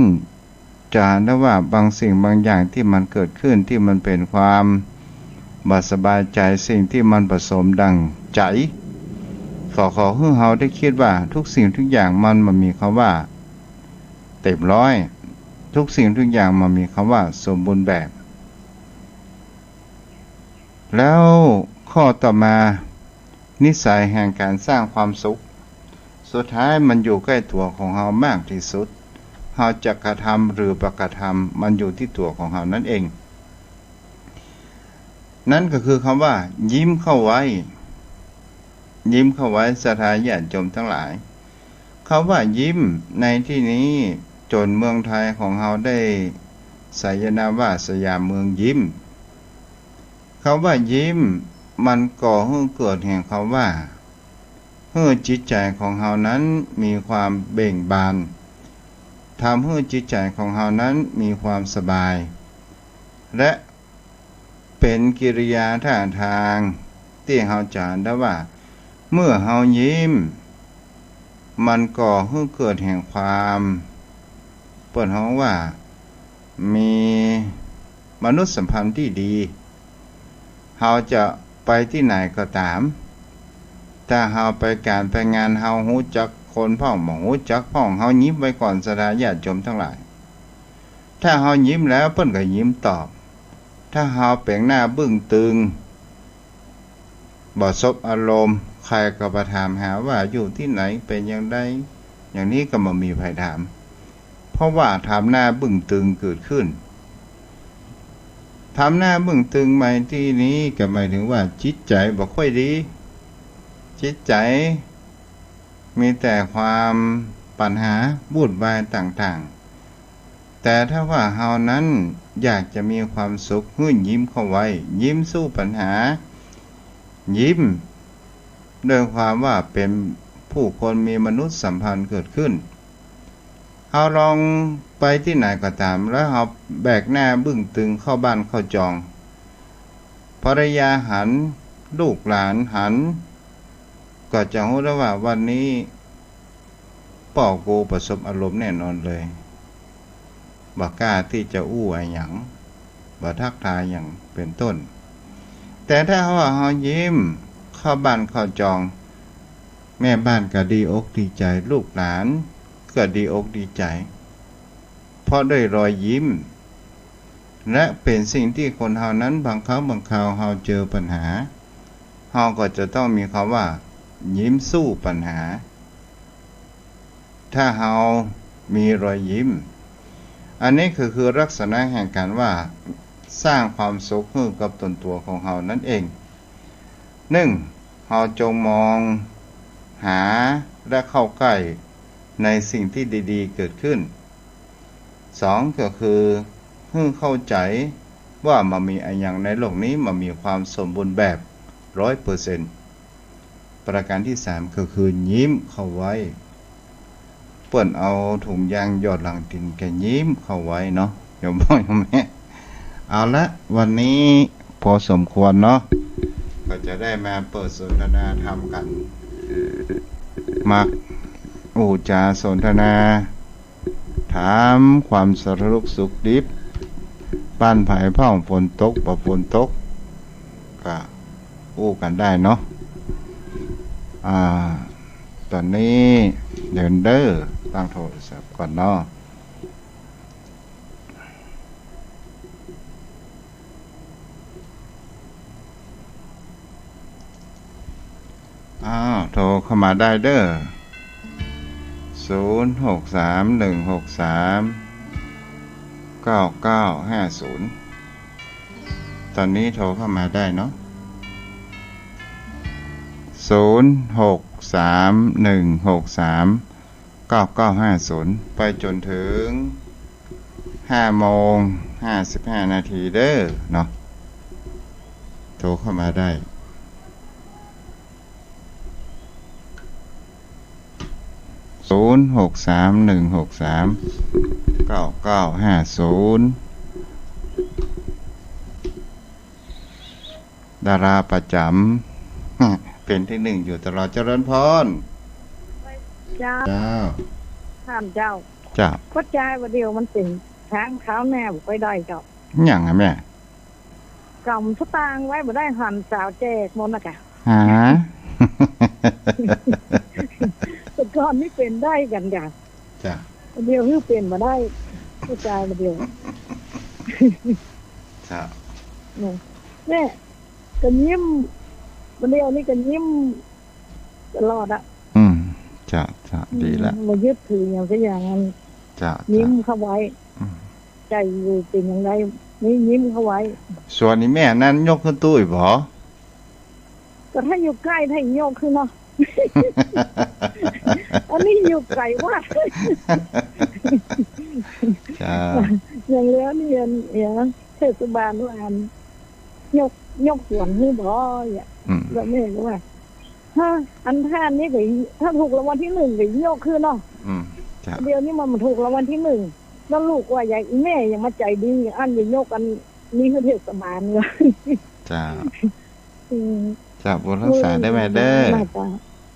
จะหันได้ว่าบางสิ่งบางอย่างที่มันเกิดขึ้นที่มันเป็นความบ่สบายใจสิ่งที่มันผสมดังใจขอให้เฮาได้คิดว่าทุกสิ่งทุกอย่างมันมีคำว่าเต็มร้อยทุกสิ่งทุกอย่างมันมีคำว่าสมบูรณ์แบบแล้วข้อต่อมานิสัยแห่งการสร้างความสุขสุดท้ายมันอยู่ใกล้ตัวของเฮามากที่สุดเฮาจะกระทำหรือบ่กระทำมันอยู่ที่ตัวของเฮานั่นเองนั่นก็คือคำว่ายิ้มเข้าไว้ยิ้มเข้าไว้ศรัทธาญาติโยมทั้งหลายคำว่ายิ้มในที่นี้จนเมืองไทยของเฮาได้สายนามว่าสยามเมืองยิ้มคำว่ายิ้มมันก่อให้เกิดแห่งคำว่าให้จิตใจของเฮานั้นมีความเบ่งบานทำให้จิตใจของเฮานั้นมีความสบายและเป็นกิริยาท่าทางที่เฮาจะได้ว่าเมื่อเฮายิ้มมันก่อให้เกิดแห่งความเปิดห้องว่ามีมนุษยสัมพันธ์ที่ดีเ เฮาจะไปที่ไหนก็ตามถ้าเฮาไปการไปงานเฮาฮู้จักคนพ้องบ่ฮู้จักพ้องเฮายิ้มไว้ก่อนสดาญาติโยมทั้งหลายถ้าเฮายิ้มแล้วเพิ่นก็ยิ้มตอบถ้าเฮาแปลงหน้าบึ้งตึงบ่สบอารมณ์ใครก็มาถามหาว่าอยู่ที่ไหนเป็นอย่างไรอย่างนี้ก็บ่มีใครถามเพราะว่าถามหน้าบึ้งตึงเกิดขึ้นทำหน้าบึ้งตึงหมายที่นี้ก็หมายถึงว่าจิตใจบ่ค่อยดีจิตใจมีแต่ความปัญหาวุ่นวายต่างๆแต่ถ้าว่าเฮานั้นอยากจะมีความสุขยิ้มเข้าไว้ยิ้มสู้ปัญหายิ้มด้วยความว่าเป็นผู้คนมีมนุษยสัมพันธ์เกิดขึ้นเฮาลองไปที่ไหนก็ตามแล้วเฮาแบกหน้าบึ้งตึงเข้าบ้านเข้าจองภรรยาหันลูกหลานหันก็จะรู้ได้ว่าวันนี้ป่อกูประสบอารมณ์แน่นอนเลยบ่กล้าที่จะอู้อะไรหยังบ่ทักทายอย่างเป็นต้นแต่ถ้าว่าเฮายิ้มเข้าบ้านเข้าจองแม่บ้านก็ดีอกดีใจลูกหลานก็ดีอกดีใจเพราะด้วยรอยยิ้มและเป็นสิ่งที่คนเฮานั้นบางครั้งบางคราวเฮาเจอปัญหาเฮาก็จะต้องมีคำว่ายิ้มสู้ปัญหาถ้าเฮามีรอยยิ้มอันนี้คือลักษณะแห่งการว่าสร้างความสุขให้กับตนตัวของเฮานั่นเอง1เฮาจงมองหาและเข้าใกล้ในสิ่งที่ดีๆเกิดขึ้น2ก็คือให้เข้าใจว่ามันมีอะไรอย่างในโลกนี้มันมีความสมบูรณ์แบบ 100% ประการที่3ก็คือยิ้มเข้าไว้เปิ้นเอาถุงยางหยอดหลังดินแกยิ้มเข้าไว้เนาะโยมพ่อโยมแม่เอาละวันนี้พอสมควรเนาะก็จะได้มาเปิดสนทนาธรรมกันมักอูจาสนทนาถามความสารทุกข์สุขดิบบ้านไผ่พ่องฝนตกบ่ฝนตกก็อู้กันได้เนาะตอนนี้เดินเด้อตั้งโทรศัพท์ก่อนเนาะโทรเข้ามาได้เด้อ0631639950ตอนนี้โทรเข้ามาได้เนาะ0631639950ไปจนถึง5:55 นาทีเด้อเนาะโทรเข้ามาได้0631639950ดาราประจำเป็นที่1อยู่ตลอดเจริญพรเจ้าห้ามเจ้าก็ใจว่าเดียวมันเป็นช้างเท้าแน่ไปได้เจ้าอย่างไงแม่กำสตางไว้บ่ได้หันสาวแจกมนต์นะกะแต่ก่อนนี่เป็นได้กันจ้ะจ้ะเดียวนี่เป็นมาได้ก็ใจมาเดียวจ้ะเนี่ยก็ยิ้มมาเดียวนี่ก็ยิ้มตลอดอ่ะจ้ะดีละมายึดถืออย่างสักอย่างนั้นยิ้มเข้าไว้ใจอยู่เป็นอย่างไรนี่ยิ้มเข้าไว้ส่วนนี้แม่นั้นยกขึ้นตู้อีกบ่ก็ถ้าอยู่ใกล้ถ้ายกขึ้นเนาะอันนี้อยู่ไกลว่าอย่างเลี้ยนี่อย่างเทศบาลว่ายกส่วนนี่บ่อย่างแล้วแม่ก็ว่าอันท่านนี่ก็ถ้าถูกรางวัลที่1ก็ยกขึ้นเนาะเดี๋ยวนี้มันถูกรางวัลที่1แล้วลูกว่าอย่างแม่ยังมาใจดีอันอย่ายกอันนี้คือเทศบาลเลยจ้าบุญรักษาได้ไหมเด้อ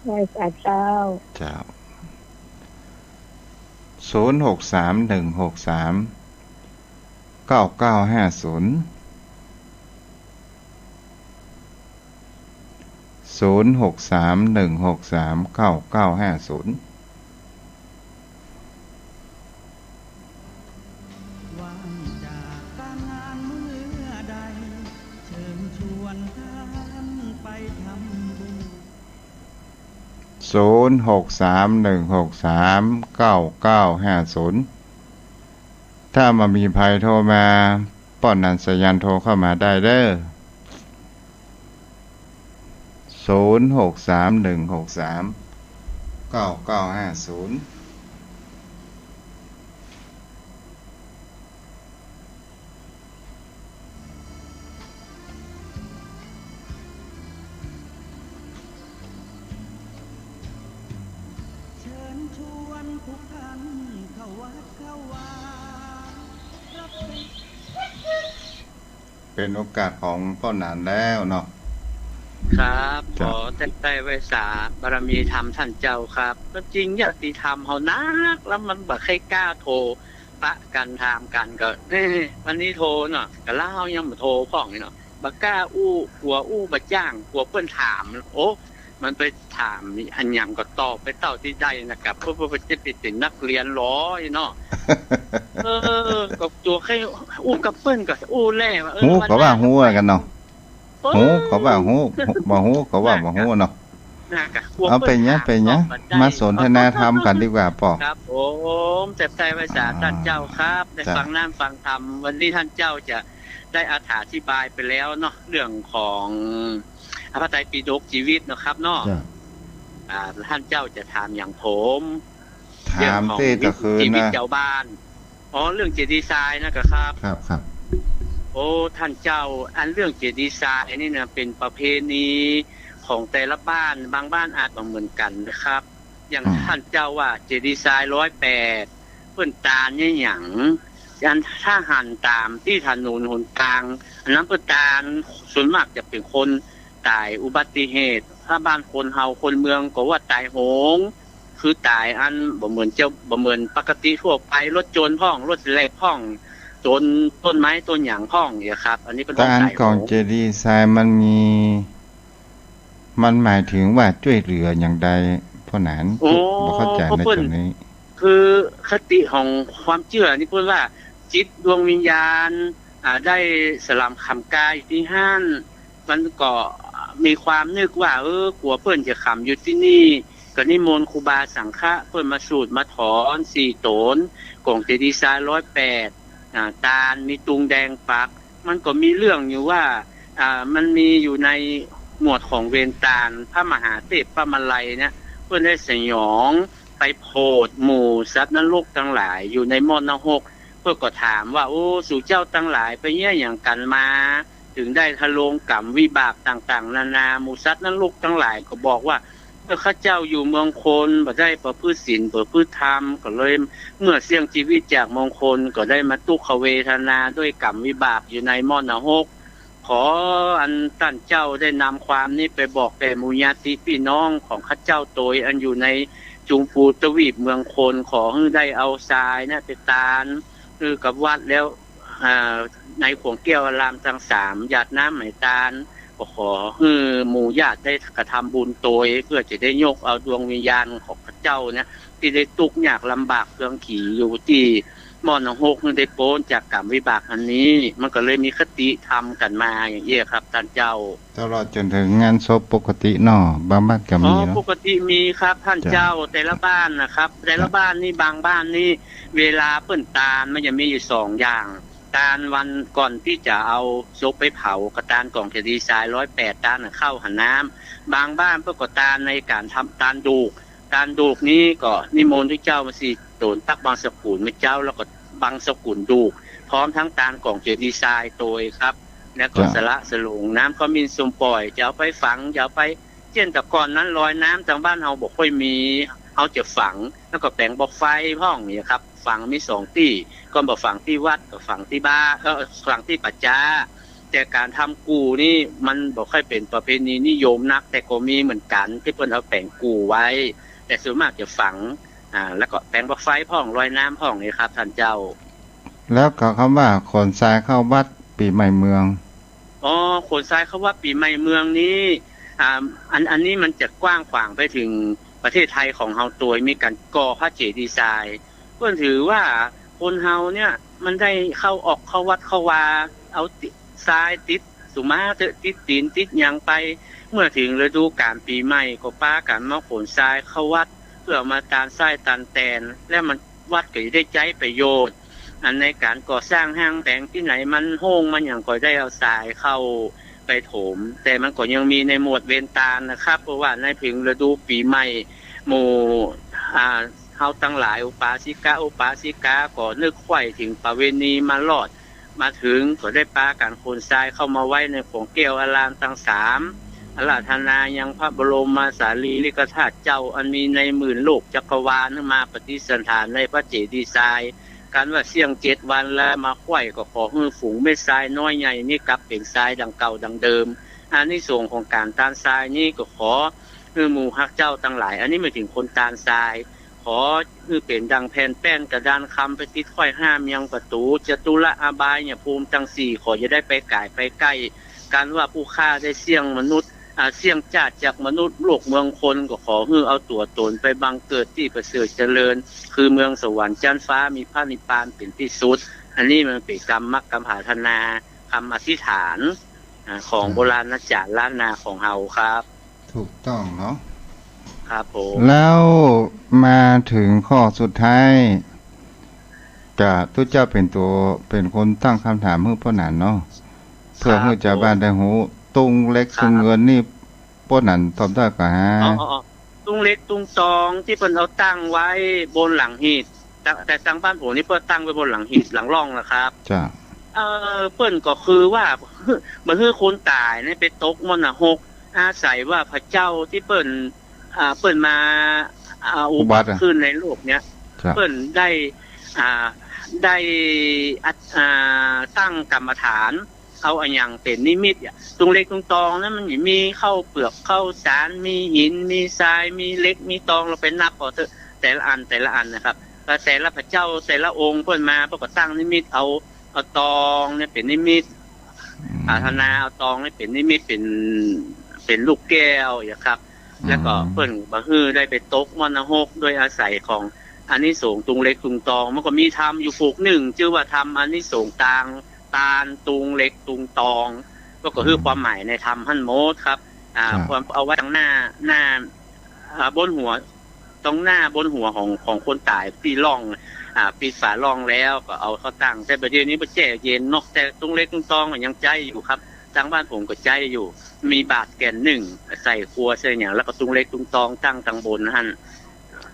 ได้สาเจ้า0631639950 06316399500631639950ถ้ามามีภัยโทรมาป้อนนันสยันโทรเข้ามาได้เด้อ0631639950เป็นโอกาสของพ่อหนานแล้วเนาะครับขอแต่ไว้สาบารมีธรรมท่านเจ้าครับก็จริงญาติธรรมเฮานักแล้วมันบ่เคยกล้าโทรปะกันถามกันก็วันนี้โทรเนาะก็เล่ายังบ่โทรพ้องนี่เนาะบ่กล้าอู้กลัวอู้บ่จ้างกลัวเพิ่นถามโอ้มันไปถามอันหยังก็ตอบไปเต้าที่ได้นะครับเพื่อจะเป็นนักเรียนล้อเนาะก็ตัวแค่อู้กับเพิ่นก็อู้แล่ว่าฮู้ก็ว่าฮู้กันเนาะฮู้ก็ว่าฮู้บ่ฮู้ก็ว่าบ่ฮู้เนาะเอาไปเนี้ยมาสนทนาธรรมกันดีกว่าป่อครับผมแต่ใจไว้สาท่านเจ้าครับได้ฟังน้ำฟังธรรมวันนี้ท่านเจ้าจะได้อธิบายไปแล้วเนาะเรื่องของพระไตรปิฎกชีวิตนะครับเนาะท่านเจ้าจะถามอย่างผมถามที่ก็คือชีวิตเจ้าบ้านเรื่องเจดีย์ทรายนะครับครับโอ้ท่านเจ้าอันเรื่องเจดีย์ทรายนี่นะเป็นประเพณีของแต่ละบ้านบางบ้านอาจเหมือนกันนะครับอย่างท่านเจ้าว่าเจดีย์ทราย108เพิ่นตาลเนี่ยหยังอันถ้าหันตามที่ถนนหนกลางอันนั้นเพิ่นตาลส่วนมากจะเป็นคนตายอุบัติเหตุถ้าบ้านคนเฮาคนเมืองก็ว่าตายโหงคือตายอันบ่เหมือนปกติทั่วไปรถโจรพ่องรถแลกพ่องจนต้นไม้ต้นหยังพ่องเนี่ยครับอันนี้เป็นการของเจดีย์ทรายมันหมายถึงว่าช่วยเหลืออย่างใดพ่อหนานบ่เข้าใจในตรงนี้คือคติของความเชื่อนี่พูดว่าจิตดวงวิญญาณได้สลัมคำกายที่ห้านมันก็มีความนึกว่ากลัวเพิ่นจะขำอยู่ที่นี่ก็นิมนต์ครูบาสังฆะเพิ่นมาสูตรมาถอน4โตนกองเจดีย์ทราย108ตาลมีตุงแดงปักมันก็มีเรื่องอยู่ว่ามันมีอยู่ในหมวดของเวรตาลพระมหาเทพพระมลัยเนี่ยเพื่อนได้สยองไปโพดหมู่สัตว์นรกทั้งหลายอยู่ในมรณะ6เพื่อก็ถามว่าโอ้สู่เจ้าทั้งหลายไปเนี่ยอย่างกันมาถึงได้ทะลงกรรมวิบากต่างๆนานาหมู่สัตว์นรกทั้งหลายก็บอกว่าข้าเจ้าอยู่เมืองคนบ่ได้ประพฤติศีลประพฤติธรรมก็เลยเมื่อเสี่ยงชีวิตจากมงคลก็ได้มาทุกขเวทนาด้วยกรรมวิบากอยู่ในมรณะ6ขออันท่านเจ้าได้นำความนี้ไปบอกแก่หมู่ญาติพี่น้องของข้าเจ้าโดยอันอยู่ในจุงปูตวีปเมืองคนขอให้ได้เอาทรายไปตาลคือกับวัดแล้วในขวงแก้วอารามทั้ง3หยาดน้ำไหมตาลก็ขอให้หมู่ญาติได้กระทำบุญโดยเพื่อจะได้ยกเอาดวงวิญญาณของข้าเจ้าเนี่ยที่ได้ทุกข์ยากลำบากเครื่องขี่อยู่ที่มรณะ6ได้โป้นจากกรรมวิบากอันนี้มันก็เลยมีคติธรรมกันมาอย่างเงี้ยครับท่านเจ้าตลอดจนถึงงานศพปกติเนาะบางบ้านก็มีเนาะปกติมีครับท่านเจ้าแต่ละบ้านนะครับแต่ละบ้านนี่บางบ้านนี่เวลาเปิ้นตาลมันจะมีอยู่2อย่างตาลวันก่อนที่จะเอาศพไปเผากระตาลกล่องเจดีย์ทราย108ตาลเข้าหันน้ำบางบ้านเพิ่นก็ตาลในการทำตาลดูกนี้ก็นิมนต์ที่เจ้ามาสิโตนตักบางสกุลไม่เจ้าแล้วก็บางสกุลดูกพร้อมทั้งตาลกล่องเจดีย์ทรายโดยครับแล้วก็สละสลงน้ำก็มีสมปล่อยจะเอาไปฝังจะเอาไปเช่นแต่ก่อนนั้นลอยน้ำทางบ้านเฮาบ่ค่อยมีเฮาจะฝังแล้วก็แปลงบ่ไฟห้องนี่ครับฝังมี2ที่ก็บ่ฝังที่วัดก็ฝังที่บ้านฝังที่ปัจจาแต่การทำกูนี่มันบ่ค่อยเป็นประเพณีนิยมนักแต่ก็มีเหมือนกันที่เพิ่นเอาแปลงกูไว้แต่ส่วนมากจะฝังแล้วก็แปลงบ่ไฟห้องลอยน้ำห้องนี่ครับท่านเจ้าแล้วก็คำว่าขนทรายเข้าวัดปีใหม่เมืองขนทรายเขาว่าปีใหม่เมืองนี้ อันนี้มันจะกว้างขวางไปถึงประเทศไทยของเฮาตัวมีการก่อพระเจดีย์ทรายเพิ่นถือว่าคนเฮาเนี่ยมันได้เข้าออกเข้าวัดเข้าวาเอาทรายติดสุมาติดตีนติดหยังไปเมื่อถึงฤดูกาลปีใหม่ก็ป้ากันมาขนทรายเข้าวัดเพื่อมาตานทรายตานแตนและมันวัดก็ได้ใช้ประโยชน์อันในการก่อสร้างห้างแปลงที่ไหนมันโห้งมันอย่างก็ได้เอาทรายเข้าไปโถมแต่มันก็ยังมีในหมวดเวนตาลนะครับเพราะว่าในถึงฤดูปีใหม่หมู่เฮาตั้งหลายอุปาสิกาก็นึกไขว้ถึงประเวณีมาลอดมาถึงก็ได้ปาการขนทรายเข้ามาไว้ในของแก้วอารามทั้ง3อาราธนายังพระบรมสารีริกธาตุเจ้าอันมีในหมื่นโลกจักรวาลมาปฏิสถานในพระเจดีย์ทรายการว่าเสี่ยง7 วันแล้วมาไขว้ก็ขอให้ฝูงเม็ดทรายน้อยใหญ่นี่กลับเป็นทรายดังเก่าดังเดิมอันนี้ส่งของการตานทรายนี่ก็ขอให้หมู่ฮักเจ้าทั้งหลายอันนี้ไม่ถึงคนตานทรายขอคือเป็นดังแผ่นแป้นกระดานคำไปติดค่อยห้ามยังประตูจตุละอาบายเนี่ยภูมิทั้ง4ขอจะได้ไปไก่ไปใกล้การว่าผู้ฆ่าได้เสี่ยงมนุษย์เสี่ยงจาดจากมนุษย์โลกเมืองคนก็ขอให้เอาตัวตนไปบังเกิดที่ประเสริฐเจริญคือเมืองสวรรค์ชั้นฟ้ามีพระนิพพานเป็นที่สุดอันนี้มันเป็นกรรมมรรคกรรมหาธนาคำอธิษฐานของโบราณจารย์ล้านนาของเฮาครับถูกต้องเนาะครับผมแล้วมาถึงข้อสุดท้ายจะทุกเจ้าเป็นคนตั้งคำถามเพื่อป้นหนันเนาะเพื่อให้ชาวบ้านได้หูตุงเล็กตุงเงินนี่ป้นหนันตอบได้ก่อนฮะตุงเล็กตุงตองที่เพิ่นเอาตั้งไว้บนหลังหีบแต่ทางบ้านผมนี่เพิ่นตั้งไว้บนหลังหีบหลังร่องนะครับจ้ะเพิ่นก็คือว่าบ่ฮื้อคนตายนี่ไปตกมรณะอาศัยว่าพระเจ้าที่เปิ้นมาอุบัติขึ้นในโลกเนี้ยเปิ้นได้ตั้งกรรมฐานเอาอันอย่างเป็นนิมิตตรงเล็กตรงตองนั้นมันมีเข้าเปลือกเข้าสารมีหินมีทรายมีเล็กมีตองเราไปนับพอเถอะแต่ละอันนะครับแต่ละพระเจ้าแต่ละองค์เพิ่นมาเพิ่นก็ตั้งนิมิตเอาตองเนี่ยเป็นนิมิตอาธนาเอาตองเนี่ยเป็นนิมิตเป็นลูกแก้วอย่างครับแล้วก็เพิ่นบ่ฮื้อได้ไปตกมรณะโดยอาศัยของอานิสงส์ตุงเล็กตุงตองมันก็มีธรรมอยู่ผูกหนึ่งชื่อว่าธรรมอานิสงส์ตาลตุงเล็กตุงตองก็คือความหมายในธรรมหั่นโมดครับความเอาไว้ตั้งหน้าบนหัวตรงหน้าบนหัวของคนตายที่ร่องปิดฝาร่องแล้วก็เอาเขาตั้งแต่ประเดี๋ยวนี้บ่แช่เย็นนอกแต่ตุงเล็กตุงตองยังใจอยู่ครับทางบ้านผมก็ใจอยู่มีบาทแก่น1ใส่ครัวใส่อย่างแล้วก็ตุงเล็กตุงตองตั้งทางบนหั่น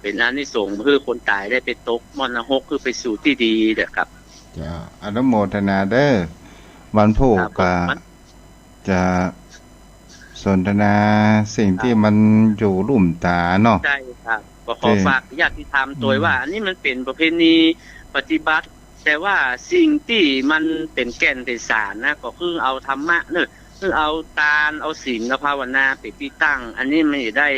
เป็นอานิสงส์คือคนตายได้ไปตกมรณะคือไปสู่ที่ดีเด้อครับจ้าอนุโมทนาเด้อวันพุธก็จะสนทนาสิ่งที่มันอยู่ลุ่มตาเนาะใช่ครับก็ขอฝากญาติธรรมตัวว่าอันนี้มันเป็นประเพณีปฏิบัติแต่ว่าสิ่งที่มันเป็นแก่นเป็นสารนะก็คือเอาธรรมะเนี่ยคือเอาตาลเอาศีลเอาภาวนาเป็นที่ตั้งอันนี้มันได้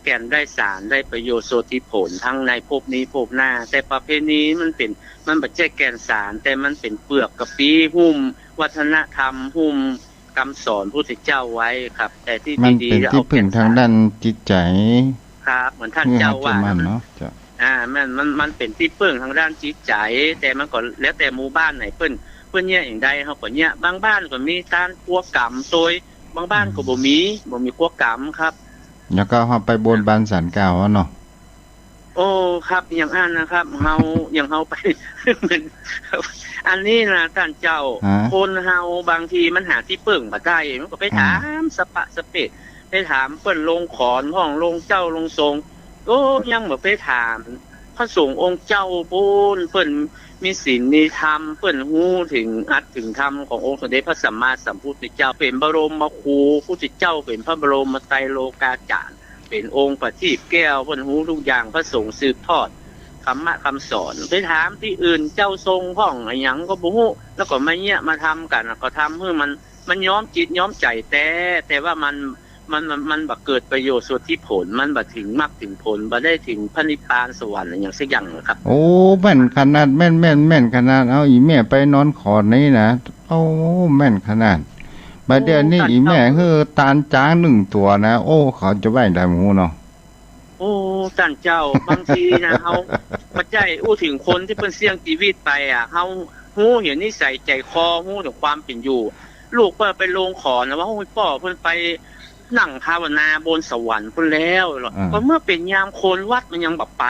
แก่นได้สารได้ประโยชน์โสติผลทั้งในภพนี้ภพหน้าแต่ประเพณีมันบ่ใช่แก่นสารแต่มันเป็นเปลือกกะปิหุ้มวัฒนธรรมหุ้มคำสอนพระพุทธเจ้าไว้ครับแต่ที่ดีๆเอาเป็นทางด้านจิตใจครับเหมือนท่านเจ้าว่าเนาะมันเป็นที่เปิ้งทางด้านจิตใจแต่มันก็แล้วแต่หมู่บ้านไหนเปิ้นเนี่ยอย่างใดเฮาก็เนี่ยบางบ้านก็มีการกลัวกรรมโดยบางบ้านก็บ่มีกลัวกรรมครับแล้วก็เฮาไปบนบานศาลกล่าวเนาะโอ้ครับอย่างอันนะครับเฮาอย่างเฮาไปเหมือนอันนี้นะท่านเจ้าคนเฮาบางทีมันหาที่เปิ้งบ่ได้มันก็ไปถามสปะสเปะไปถามเปิ้นลงขอนห้องลงเจ้าลงทรงโอ้ยังบ่ไปถามพระสงฆ์องค์เจ้าปูนเปิ้นมีศีลมีธรรมเปิ้นฮู้ถึงอัตถึงธรรมขององค์สมเด็จพระสัมมาสัมพุทธเจ้าเป็นบรมครูพุทธเจ้าเป็นพระบรมไตรโลกาจารย์เป็นองค์ประทีปแก้วเพิ่นฮู้ทุกอย่างพระสงฆ์สืบทอดคำสอนไปถามที่อื่นเจ้าทรงห้องหยังก็บ่ฮู้แล้วก็มาทำกันก็ทำให้มันย้อมจิตย้อมใจแต่ว่ามันบ่เกิดประโยชน์สุดที่ผลมันบ่ถึงมรรคถึงผลบ่ได้ถึงพระนิพพานสวรรค์อย่างสักอย่างครับโอ้แม่นขนาดแม่นขนาดเอาอีแม่ไปนอนขอนนี่นะโอ้แม่นขนาด บัดเดี๋ยวนี้อีแม่คือตาลจ้าง1ตัวนะโอ้เขาจะไว้ได้หมูเนาะโอ้ท่านเจ้าบางทีนะเฮาบ่ใจถึงคนที่เพิ่นเสี่ยงชีวิตไปเฮาฮู้เห็นนิสัยใจคอฮู้ถึงความเป็นอยู่ลูกเพิ่นไปลงขอนะว่าโอ้ยพ่อเพิ่นไปนั่งภาวนาบนสวรรค์พุ่นแล้วก็เมื่อเป็นยามคนวัดมันยังบ่ไป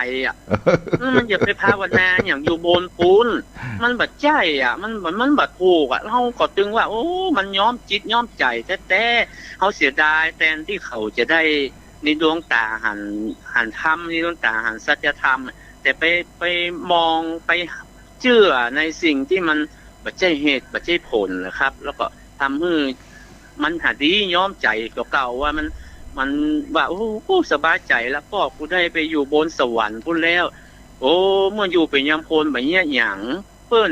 มันอย่าไปภาวนาอย่างอยู่บนปูนมันบ่ใจมันบ่ถูกเฮาก็ตึงว่าโอ้มันย้อมจิตย้อมใจแท้ๆเฮาเสียดายแทนที่เขาจะได้ในดวงตาหันธรรมในดวงตาหันสัจธรรมแต่ไปมองไปเชื่อในสิ่งที่มันบ่ใช่เหตุบ่ใช่ผลนะครับ แล้วก็ทำให้มันหาดีย้อมใจเก่าๆว่ามันว่าโอ้สบายใจแล้วพ่อกูได้ไปอยู่บนสวรรค์พุ่นแล้วโอ้เมื่ออยู่เป็นยามโพนแบบเนี้ยหยังเปิ้น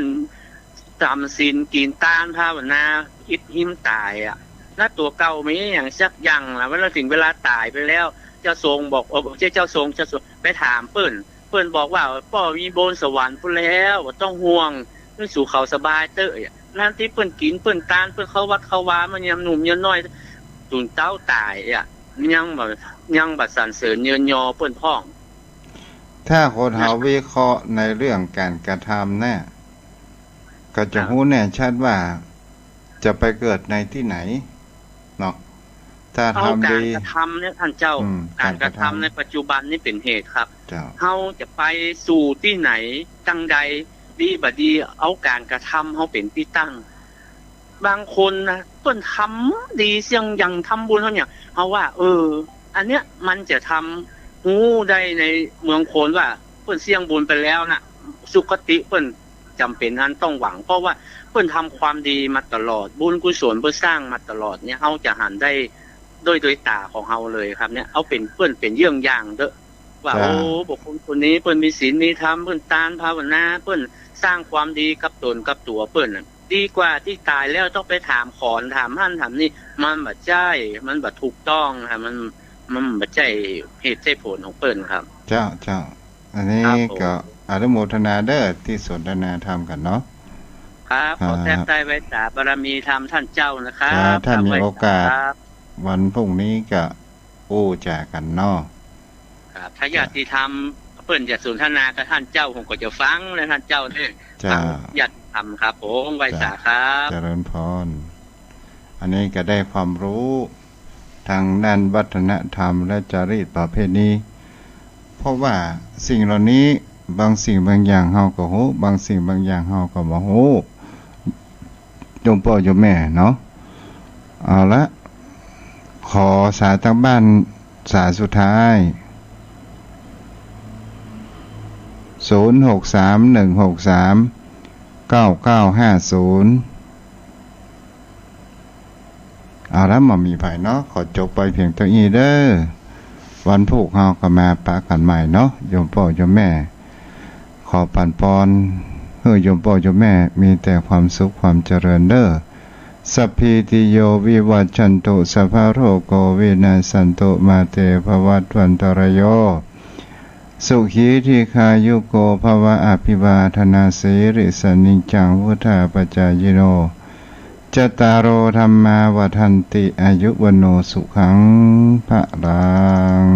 จำศีลกินตานภาวนาอิดหิมตายแล้วตัวเก่ามีอย่างสักอย่างล่ะเวลาถึงเวลาตายไปแล้วเจ้าทรงบอกเจ้าทรงไปถามเปิ้นบอกว่าพ่อมีบนสวรรค์พุ่นแล้วบ่ต้องห่วงเรื่องสู่เขาสบายเต้อนั่นที่เปิ้นกินเปิ้นตานเปิ้นเข้าวัดเข้าวามันยามหนุ่มยามน้อยตุนเต้าตายยังบ่สรรเสริญเยินยอเปิ้นพ้องถ้าคนเฮาวิเคราะห์ในเรื่องการกระทำแน่ก็จะรู้แน่ชัดว่าจะไปเกิดในที่ไหนเนาะถ้าทำดีการกระทำเนี่ยท่านเจ้าการกระทำในปัจจุบันนี่เป็นเหตุครับเฮาจะไปสู่ที่ไหนจังใดดีบ่ดีเอาการกระทำเฮาเป็นที่ตั้งบางคนนะเพิ่นทำดีเสียงยังทำบุญเฮาเนี่ยเฮาว่าอันเนี้ยมันจะทำฮู้ได้ในเมืองโคนว่าเพิ่นเสี่ยงบุญไปแล้วน่ะสุคติเพิ่นจำเป็นอันต้องหวังเพราะว่าเพิ่นทำความดีมาตลอดบุญกุศลเพิ่นสร้างมาตลอดเนี่ยเฮาจะหันได้โดยตาของเฮาเลยครับเนี่ยเอาเป็นเพิ่นเป็นเยี่ยงอย่างเด้อว่าโอ้บุคคลคนนี้เพิ่นมีศีลมีธรรมเพิ่นตานภาวนาเพิ่นสร้างความดีกับตนกับตัวเพิ่นดีกว่าที่ตายแล้วต้องไปถามขอนถามหั่นถามนี่มันบ่ใช่มันบ่ถูกต้องครับมันบ่ใช่เหตุใช่ผลของเพิ่นครับเจ้าอันนี้ก็อนุโมทนาเด้อที่สนทนาธรรมกันเนาะครับขอแทบใจไว้สาบารมีธรรมท่านเจ้านะครับถ้ามีโอกาสวันพรุ่งนี้ก็แจกกันเนาะครับถ้าญาติธรรมเพิ่นจะสนทนากับท่านเจ้าผมก็จะฟังและท่านเจ้าเด้อญาติธรรมครับผมไว้สาครับเจริญพรอันนี้ก็ได้ความรู้ทางด้านวัฒนธรรมและจารีตประเพณีเพราะว่าสิ่งเหล่านี้บางสิ่งบางอย่างเฮาก็ฮู้บางสิ่งบางอย่างเฮาก็บ่ฮู้โยมพ่อโยมแม่เนาะเอาละขอสายทางบ้านสายสุดท้าย0631639950เอาละมามีไผเนาะขอจบไปเพียงเท่านี้เด้อวันพุธเฮาก็มาปะกันใหม่เนาะโยมพ่อโยมแม่ขอปั่นปอนให้โยมพ่อโยมแม่มีแต่ความสุขความเจริญเด้อสัพพิติโยวิวัชชันตุสัพพะโรโกวินาศสันตุมาเตภวัตวันตรโยสุขีทีคายุโกภวะอภิวาทนาสีริสนิจังวุธาปจายโนจตารโอธัมมาวัฏันติอายุวโนสุขังพะลัง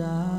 จา